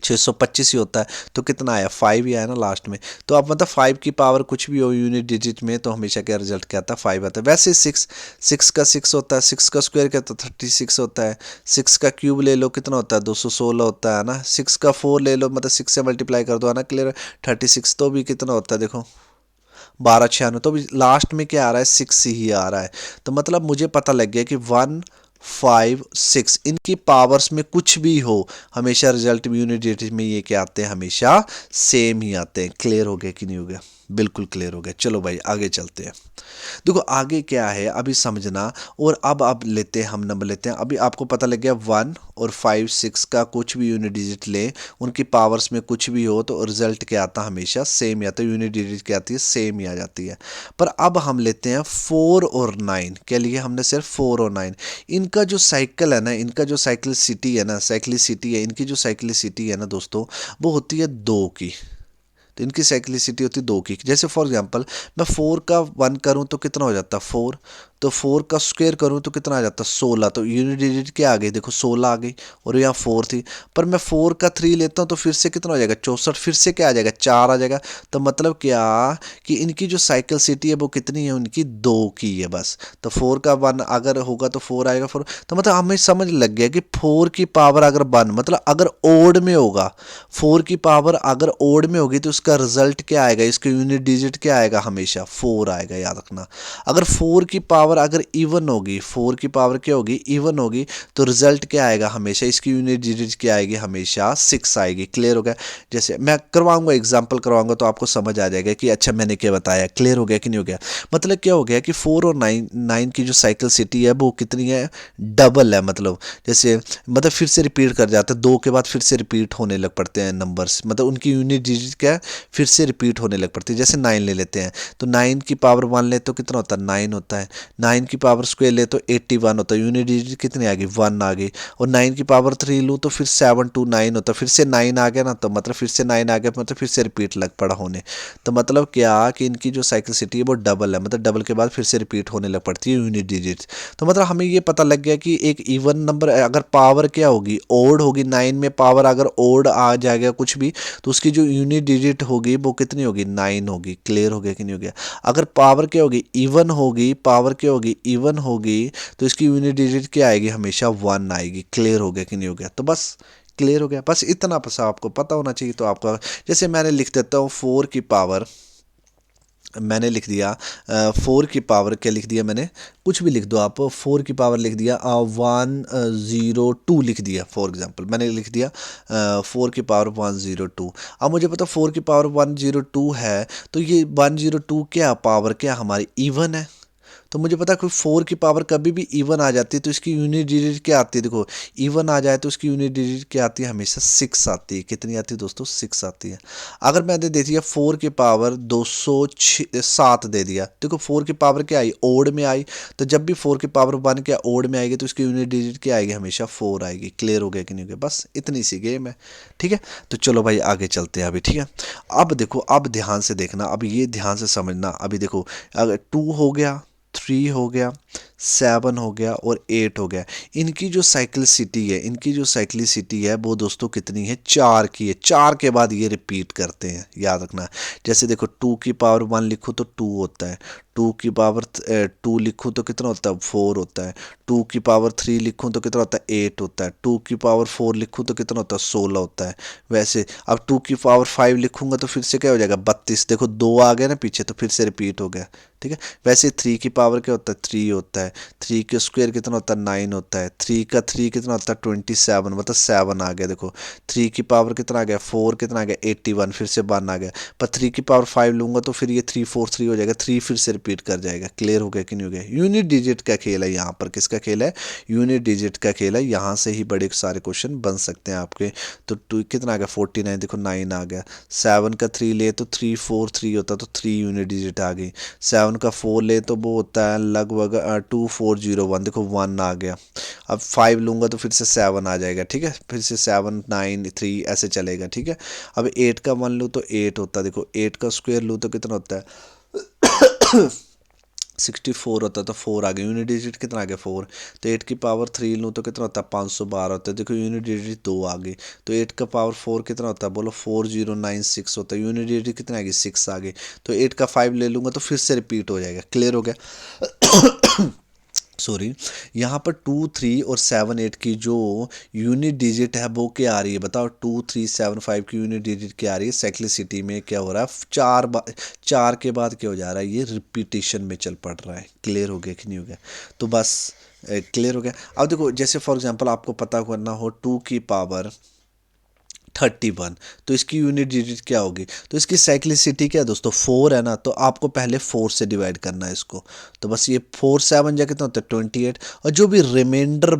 Speaker 1: 625 ही होता है। तो कितना आया, 5 ही आया ना लास्ट में। तो अब मतलब 5 की पावर कुछ भी हो यूनिट डिजिट में तो हमेशा क्या रिजल्ट क्या आता है, 5 आता है। वैसे 6 का 6 होता है, 6 का स्क्वायर क्या होता है, 36 होता है। 6 का क्यूब ले लो कितना होता है, 216 होता है ना। 6 का 4 ले लो, मतलब 6 से मल्टीप्लाई कर दो, है ना। क्लियर, 36, तो भी कितना होता है देखो 1296, तो भी लास्ट में क्या आ रहा है, 6 ही आ रहा है। तो मतलब मुझे पता लग गया कि 1 5 6 इनकी पावर्स में कुछ भी हो हमेशा रिजल्ट यूनिट डिजिट में ये क्या आते हैं, हमेशा सेम ही आते हैं। क्लियर हो गया कि नहीं हो गया। बिल्कुल क्लियर हो गया। चलो भाई आगे चलते हैं। देखो आगे क्या है अभी समझना। और अब आप लेते हैं, हम नंबर लेते हैं। अभी आपको पता लग गया 1 और 5 6 का कुछ भी यूनिट डिजिट ले, उनकी पावर्स में कुछ भी हो तो रिजल्ट क्या आता, हमेशा सेम ही आता है। यूनिट डिजिट क्या आती है, सेम ही आ जाती है। पर अब हम लेते हैं 4 और 9 के लिए। हमने सिर्फ 4 और 9, इनका जो साइकिल है ना, इनका जो साइक्लिसिटी है ना, साइक्लिसिटी है इनकी, जो साइक्लिसिटी है ना दोस्तों, वो होती है 2 की। तो इनकी साइक्लिसिटी होती है 2 की। जैसे फॉर एग्जांपल मैं 4 का 1 करूँ तो कितना हो जाता है 4, तो 4 का स्क्वायर करूँ तो कितना आ जाता है 16। तो यूनिट डिजिट क्या आ गई, देखो 16 आ गई, और यहाँ 4 थी। पर मैं 4 का 3 लेता हूँ तो फिर से कितना हो जाएगा 64, फिर से क्या आ जाएगा 4 आ जाएगा। तो मतलब क्या कि इनकी जो साइकिल सिटी है वो कितनी है, उनकी 2 की है बस। तो 4 का 1 अगर होगा तो 4 आएगा 4। तो मतलब हमें समझ लग गया कि 4 की पावर अगर 1, मतलब अगर ओड में होगा, 4 की पावर अगर ओड में होगी तो उसका रिजल्ट क्या आएगा, इसका यूनिट डिजिट क्या आएगा, हमेशा 4 आएगा, याद रखना। अगर 4 की पावर अगर इवन होगी, 4 की पावर क्या होगी, इवन होगी, तो रिजल्ट क्या आएगा, हमेशा इसकी यूनिट डिजिट क्या आएगी, हमेशा 6 आएगी। क्लियर हो गया। जैसे मैं करवाऊंगा, एग्जाम्पल करवाऊंगा तो आपको समझ आ जाएगा कि अच्छा मैंने क्या बताया, क्लियर हो गया कि नहीं हो गया। मतलब क्या हो गया कि 4 और 9 की जो साइकिल सिटी है वो कितनी है, डबल है। मतलब जैसे मतलब फिर से रिपीट कर जाते हैं, 2 के बाद फिर से रिपीट होने लग पड़ते हैं नंबर्स, मतलब उनकी यूनिट डिजिट क्या है, फिर से रिपीट होने लग पड़ती है। जैसे 9 ले लेते हैं, तो 9 की पावर 1 ले तो कितना होता है 9 होता है। 9 की पावर स्क्वायर ले तो 81 होता है, यूनिट डिजिट कितनी आ गई 1 आ गई। और 9 की पावर 3 लूँ तो फिर 729 होता है, फिर से 9 आ गया ना, तो मतलब फिर से 9 आ गया, मतलब फिर से रिपीट लग पड़ा होने। तो मतलब क्या कि इनकी जो साइकिल सिटी है वो डबल है, मतलब डबल के बाद फिर से रिपीट होने लग पड़ती है यूनिट डिजिट। तो मतलब हमें ये पता लग गया कि एक इवन नंबर अगर पावर क्या होगी, ओड होगी, 9 में पावर अगर ओड आ जाएगा कुछ भी, तो उसकी जो यूनिट डिजिट होगी वो कितनी होगी, 9 होगी। क्लियर हो गया कि नहीं हो गया। अगर पावर क्या होगी, इवन होगी, पावर क्या होगी, इवन होगी, तो इसकी यूनिट डिजिट क्या आएगी, हमेशा 1 आएगी। क्लियर हो गया कि नहीं हो गया। तो बस क्लियर हो गया, बस इतना बस आपको पता होना चाहिए। तो आपका जैसे मैंने लिख देता हूँ 4 की पावर, मैंने लिख दिया 4 की पावर क्या लिख दिया मैंने, कुछ भी लिख दो आप, 4 की पावर लिख दिया 102 लिख दिया। फॉर एग्जांपल मैंने लिख दिया 4 की पावर 102। अब मुझे पता 4 की पावर 102 है, तो ये 102 क्या पावर क्या हमारी इवन है। तो मुझे पता है कोई 4 की पावर कभी भी इवन आ जाती है तो इसकी यूनिट डिजिट क्या आती है, देखो इवन आ जाए तो उसकी यूनिट डिजिट क्या आती है, हमेशा 6 आती है। कितनी आती है दोस्तों, 6 आती है। अगर मैंने दे दिया 4 की पावर 207 दे दिया, देखो 4 की पावर क्या आई, ओड में आई। तो जब भी 4 की पावर 1 क्या ओड में आएगी तो उसकी यूनिट डिजिट क्या आएगी, हमेशा 4 आएगी। क्लियर हो गया कि नहीं हो गया। बस इतनी सी गेम है, ठीक है। तो चलो भाई आगे चलते हैं अभी, ठीक है। अब देखो, अब ध्यान से देखना, अब ये ध्यान से समझना। अभी देखो अगर 2 हो गया, 3 हो गया, 7 हो गया और 8 हो गया, इनकी जो साइक्लिसिटी है, इनकी जो साइक्लिसिटी है वो दोस्तों कितनी है, 4 की है। 4 के बाद ये रिपीट करते हैं, याद रखना। जैसे देखो 2 की पावर 1 लिखूँ तो 2 होता है, 2 की पावर 2 लिखूँ तो कितना होता है 4 होता है, 2 की पावर 3 लिखूँ तो कितना होता है 8 होता है, 2 की पावर 4 लिखूँ तो कितना होता है 16 होता है। वैसे अब 2 की पावर 5 लिखूंगा तो फिर से क्या हो जाएगा 32, देखो 2 आ गया ना पीछे तो फिर से रिपीट हो गया, ठीक है। वैसे 3 की पावर क्या होता है 3 होता है, 3 के स्क्वायर कितना होता है 9 होता है, 3 का 3 कितना होता है 27, मतलब 7 आ गया। देखो 3 की पावर कितना आ गया 4 कितना आ गया 81, फिर से 1 आ गया। पर 3 की पावर 5 लूंगा तो फिर ये 343 हो जाएगा, 3 फिर से रिपीट कर जाएगा। क्लियर हो गया कि नहीं हो गया। यूनिट डिजिट का खेल है यहाँ पर, किसका खेल है, यूनिट डिजिट का खेल है। यहाँ से ही बड़े सारे क्वेश्चन बन सकते हैं आपके। तो 2 कितना आ गया 49, देखो 9 आ गया। 7 का 3 ले तो 343 होता, तो 3 यूनिट डिजिट आ गई। 7 का 4 ले तो वो होता है लगभग 2401, देखो 1 आ गया। अब 5 लूंगा तो फिर से 7 आ जाएगा, ठीक है। फिर से 7 9 3 ऐसे चलेगा, ठीक है। अब 8 का 1 लूँ तो 8 होता है, देखो 8 का स्क्वायर लूँ तो कितना होता है 64 होता है, तो 4 आ गया। यूनिट डिजिट कितना आ गया 4। तो 8 की पावर 3 लूँ तो कितना होता है 512 होता है, देखो यूनिट डिजिट 2 आ गई। तो 8 का पावर 4 कितना होता है, बोलो 4096 होता है, यूनिट डिजिट कितना आ गई 6 आ गई। तो 8 का 5 ले लूँगा तो फिर से रिपीट हो जाएगा। क्लियर हो गया। सॉरी, यहाँ पर 2 3 और 7 8 की जो यूनिट डिजिट है वो क्या आ रही है, बताओ 2375 की यूनिट डिजिट क्या आ रही है। साइक्लिसिटी में क्या हो रहा है, 4 के बाद क्या हो जा रहा है, ये रिपीटिशन में चल पड़ रहा है। क्लियर हो गया कि नहीं हो गया। तो बस क्लियर हो गया। अब देखो जैसे फॉर एग्जांपल आपको पता करना हो 2 की पावर 31। तो इसकी यूनिट डिजिट क्या होगी? तो इसकी साइक्लिसिटी क्या है दोस्तों? 4 है ना, तो आपको पहले 4 से डिवाइड करना है इसको। तो बस ये 4 7 जा कितना होता है? 28। और जो भी रिमाइंडर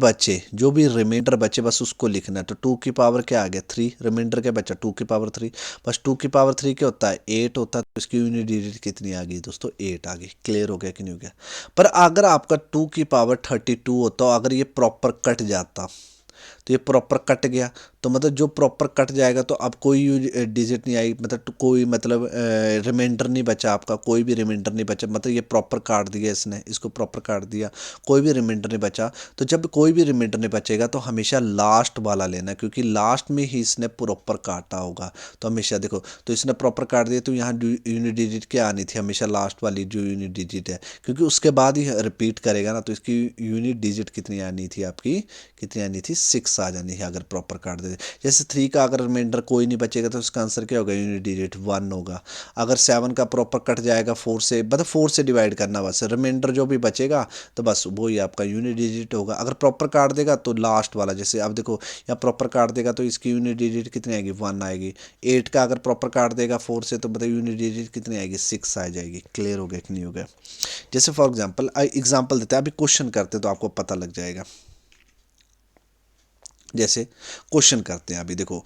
Speaker 1: बचे बस उसको लिखना है। तो 2 की पावर क्या आ गया? 3। रिमाइंडर क्या बचा? 2 की पावर 3। बस 2 की पावर 3 क्या होता है? 8 होता है। तो इसकी यूनिट डिजिट कितनी आ गई दोस्तों? 8 आ गई। क्लियर हो गया कि नहीं हो गया? पर अगर आपका 2 की पावर 32 होता, अगर ये प्रॉपर कट जाता, तो ये प्रॉपर कट गया, तो मतलब जो प्रॉपर कट जाएगा तो अब कोई डिजिट नहीं आई, मतलब कोई मतलब रिमाइंडर नहीं बचा, आपका कोई भी रिमाइंडर नहीं बचा। मतलब ये प्रॉपर काट दिया इसने, इसको प्रॉपर काट दिया, कोई भी रिमाइंडर नहीं बचा। तो जब कोई भी रिमाइंडर नहीं बचेगा तो हमेशा लास्ट वाला लेना, क्योंकि लास्ट में ही इसने प्रॉपर काटा होगा। तो हमेशा देखो, तो इसने प्रॉपर काट दिया, तो यहाँ यूनिट डिजिट क्या आनी थी? हमेशा लास्ट वाली जो यूनिट डिजिट है, क्योंकि उसके बाद ही रिपीट करेगा ना, तो इसकी यूनिट डिजिट कितनी आनी थी आपकी? कितनी आनी थी? 6 आ जानी थी अगर प्रॉपर काट देते। जैसे 3 का अगर रिमाइंडर कोई नहीं बचेगा तो उसका आंसर क्या होगा? यूनिट डिजिट 1 होगा। अगर 7 का प्रॉपर कट जाएगा 4 से, मतलब 4 से डिवाइड करना बस, रिमाइंडर जो भी बचेगा तो बस वही आपका यूनिट डिजिट होगा। अगर प्रॉपर काट देगा तो लास्ट वाला, जैसे अब देखो यहाँ प्रॉपर काट देगा तो इसकी यूनिट डिजिट कितनी आएगी? 1 आएगी। 8 का अगर प्रॉपर काट देगा 4 से तो मतलब यूनिट डिजिट कितनी आएगी? 6 आ जाएगी। क्लियर हो गया कि नहीं हो गया? जैसे फॉर एग्जाम्पल एग्जाम्पल देते हैं, अभी क्वेश्चन करते हैं तो आपको पता लग जाएगा। जैसे क्वेश्चन करते हैं, अभी देखो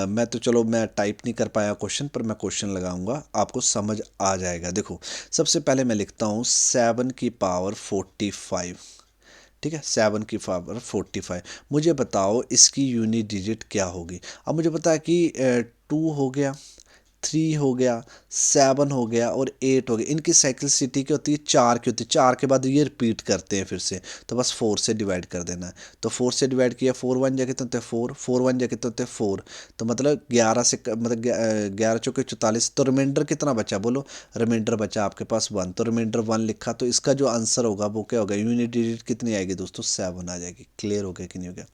Speaker 1: मैं तो चलो मैं टाइप नहीं कर पाया क्वेश्चन, पर मैं क्वेश्चन लगाऊंगा, आपको समझ आ जाएगा। देखो सबसे पहले मैं लिखता हूँ 7 की पावर 45। ठीक है, 7 की पावर 45। मुझे बताओ इसकी यूनिट डिजिट क्या होगी? अब मुझे पता है कि 2 हो गया, 3 हो गया, 7 हो गया और 8 हो गया। इनकी साइक्लिसिटी क्या होती है? 4 की होती है। 4 के बाद ये रिपीट करते हैं फिर से, तो बस 4 से डिवाइड कर देना है। तो 4 से डिवाइड किया, 4 1 जा कितने होते हैं? 4। 4 1 जा कितने होते हैं? 4। तो मतलब 11 से मतलब 11 चौके 44। तो रिमाइंडर कितना बचा बोलो? रिमाइंडर बचा आपके पास 1, तो रिमाइंडर 1 लिखा। तो इसका जो आंसर होगा वो क्या होगा? यूनिट डिजिट कितनी आएगी दोस्तों? 7 आ जाएगी। क्लियर हो गया कि नहीं हो गया?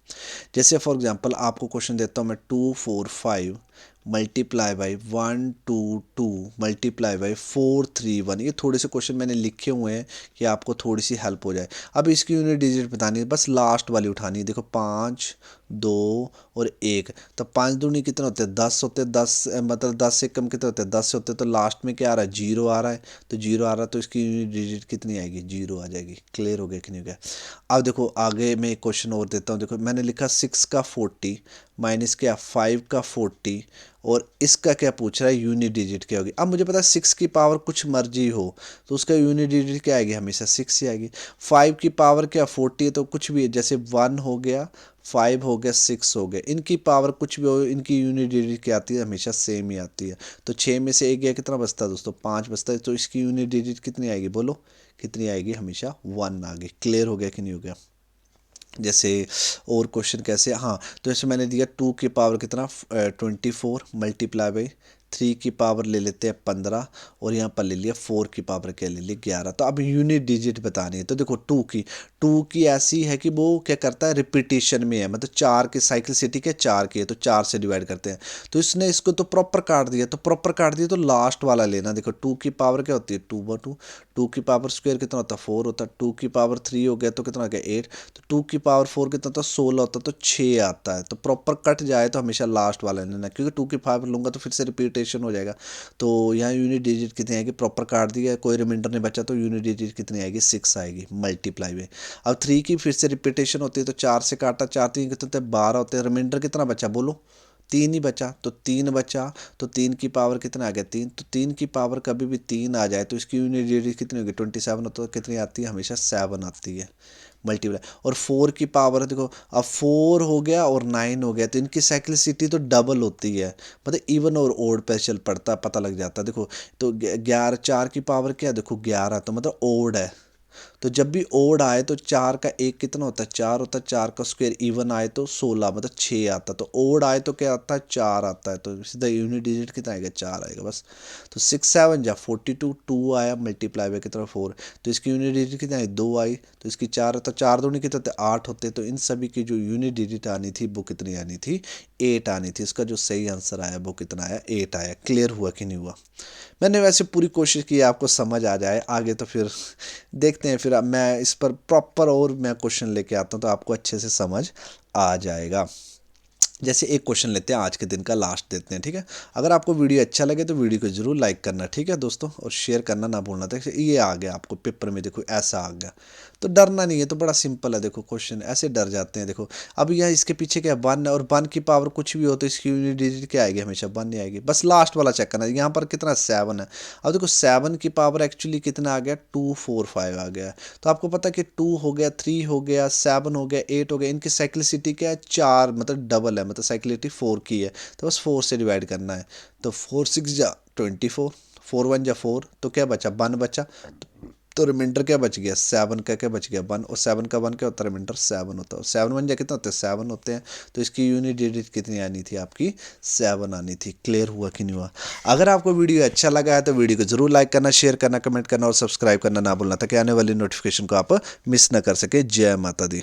Speaker 1: जैसे फॉर एग्जांपल आपको क्वेश्चन देता हूँ मैं, 2 4 5 मल्टीप्लाई बाई 1 2 2 मल्टीप्लाई बाई 4 3 1। ये थोड़े से क्वेश्चन मैंने लिखे हुए हैं कि आपको थोड़ी सी हेल्प हो जाए। अब इसकी यूनिट डिजिट बतानी है, बस लास्ट वाली उठानी है। देखो 5 2 और 1। तो 5 दूनी कितने होते हैं? 10 होते हैं। 10 मतलब 10 से कम कितने होते हैं? 10 से होते हैं। तो लास्ट में क्या आ रहा है? 0 आ रहा है। तो 0 आ रहा है तो इसकी यूनिट डिजिट कितनी आएगी? 0 आ जाएगी। क्लियर हो गया कि नहीं हो गया? अब देखो आगे मैं एक क्वेश्चन और देता हूँ। देखो मैंने लिखा 6 का 40 माइनस क्या 5 का 40, और इसका क्या पूछ रहा है? यूनिट डिजिट क्या होगी? अब मुझे पता है 6 की पावर कुछ मर्जी हो तो उसका यूनिट डिजिट क्या आएगी? हमेशा 6 ही आएगी। 5 की पावर क्या 40 है, तो कुछ भी है, जैसे 1 हो गया, 5 हो गया, 6 हो गया, इनकी पावर कुछ भी हो, इनकी यूनिट डिजिट क्या आती है? हमेशा सेम ही आती है। तो 6 में से एक गया, कितना बचता है दोस्तों? 5 बचता है। तो इसकी यूनिट डिजिट कितनी आएगी बोलो? कितनी आएगी? हमेशा 1 आ गई। क्लियर हो गया कि नहीं हो गया? जैसे और क्वेश्चन कैसे, हाँ, तो जैसे मैंने दिया 2 की पावर कितना 24 मल्टीप्लाई बाई 3 की पावर ले लेते हैं 15, और यहाँ पर ले लिया 4 की पावर क्या ले ली 11। तो अब यूनिट डिजिट बतानी है। तो देखो 2 की ऐसी है कि वो क्या करता है? रिपीटेशन में है, मतलब 4 की साइक्लिसिटी के 4 की है, तो 4 से डिवाइड करते हैं। तो इसने इसको तो प्रॉपर काट दिया, तो प्रॉपर काट दिया तो लास्ट वाला लेना। देखो 2 की पावर क्या होती है? 2/2। 2 की पावर स्क्वायर कितना होता है? 4 होता है। 2 की पावर 3 हो गया तो कितना हो गया? 8। तो 2 की पावर 4 कितना होता है? 16 होता है। तो 6 आता है। तो प्रॉपर कट जाए तो हमेशा लास्ट वाला लेना, क्योंकि 2 की पावर लूंगा तो फिर से रिपीटेशन हो जाएगा। तो यहाँ यूनिट डिजिट कितनी आएगी? प्रॉपर काट दिया, कोई रिमाइंडर नहीं बचा, तो यूनिट डिजिट कितनी आएगी? 6 आएगी मल्टीप्लाई में। अब 3 की फिर से रिपीटेशन होती है, तो 4 से काटा, 4 3 कितने होते हैं? 12 होते हैं। रिमाइंडर कितना बचा बोलो? 3 ही बचा। तो 3 बचा, तो 3 की पावर कितना आ गया? 3। तो 3 की पावर कभी भी 3 आ जाए तो इसकी यूनिट डिजिट कितनी होगी? 27 होता है। तो कितनी आती है? हमेशा 7 आती है मल्टीप्लाई। और 4 की पावर देखो, अब 4 हो गया और 9 हो गया, तो इनकी साइक्लिसिटी तो डबल होती है, मतलब इवन और ओड पे चल पड़ता, पता लग जाता है। देखो तो 11, 4 की पावर क्या है? देखो 11, तो मतलब ओड है। तो जब भी ओड आए तो 4 का एक कितना होता है? 4 होता है। 4 का स्क्वायर इवन आए तो 16, मतलब 6 आता है। तो ओड आए तो क्या आता है? 4 आता है। तो सीधा यूनिट डिजिट कितना आएगा? 4 आएगा बस। तो 6 7 जा 42, 2 आया मल्टीप्लाई बाय कितना 4। तो इसकी यूनिट डिजिट कितना आई? 2 आई। तो इसकी 4, तो 4 दूनी कितने होते? 8 होते। तो इन सभी की जो यूनिट डिजिट आनी थी वो कितनी आनी थी? 8 आनी थी। इसका जो सही आंसर आया वो कितना आया? 8 आया। क्लियर हुआ कि नहीं हुआ? मैंने वैसे पूरी कोशिश की आपको समझ आ जाए। आगे तो फिर देखते हैं, फिर अब मैं इस पर प्रॉपर और मैं क्वेश्चन लेके आता हूँ तो आपको अच्छे से समझ आ जाएगा। जैसे एक क्वेश्चन लेते हैं, आज के दिन का लास्ट देते हैं, ठीक है। अगर आपको वीडियो अच्छा लगे तो वीडियो को जरूर लाइक करना, ठीक है दोस्तों, और शेयर करना ना भूलना। देखो ये आ गया आपको पेपर में, देखो ऐसा आ गया, तो डरना नहीं है, तो बड़ा सिंपल है। देखो क्वेश्चन ऐसे डर जाते हैं। देखो अब यह इसके पीछे क्या है, 1 है, और 1 की पावर कुछ भी हो तो इसकी यूनिट डिजिट क्या आएगी, हमेशा 1 नहीं आएगी। बस लास्ट वाला चेक करना है, यहाँ पर कितना 7 है। अब देखो 7 की पावर एक्चुअली कितना आ गया, 245 आ गया। तो आपको पता है कि 2 हो गया, 3 हो गया, 7 हो गया, 8 हो गया, इनकी साइक्लिसिटी क्या है, 4, मतलब डबल है, मतलब साइक्लिसिटी 4 की है। तो बस 4 से डिवाइड करना है। तो 4 6 जा 24, 4 1 जा 4, तो क्या बचा, 1 बचा। तो रिमाइंडर क्या बच गया, 7 का क्या बच गया, 1, और 7 का 1 क्या होता है, रिमाइंडर 7 होता है। 7 1 जा कितना होता है, 7 होते हैं। तो इसकी यूनिट डिजिट कितनी आनी थी आपकी, 7 आनी थी। क्लियर हुआ कि नहीं हुआ? अगर आपको वीडियो अच्छा लगा है तो वीडियो को जरूर लाइक करना, शेयर करना, कमेंट करना और सब्सक्राइब करना ना भूलना, ताकि आने वाली नोटिफिकेशन को आप मिस ना कर सके। जय माता दी।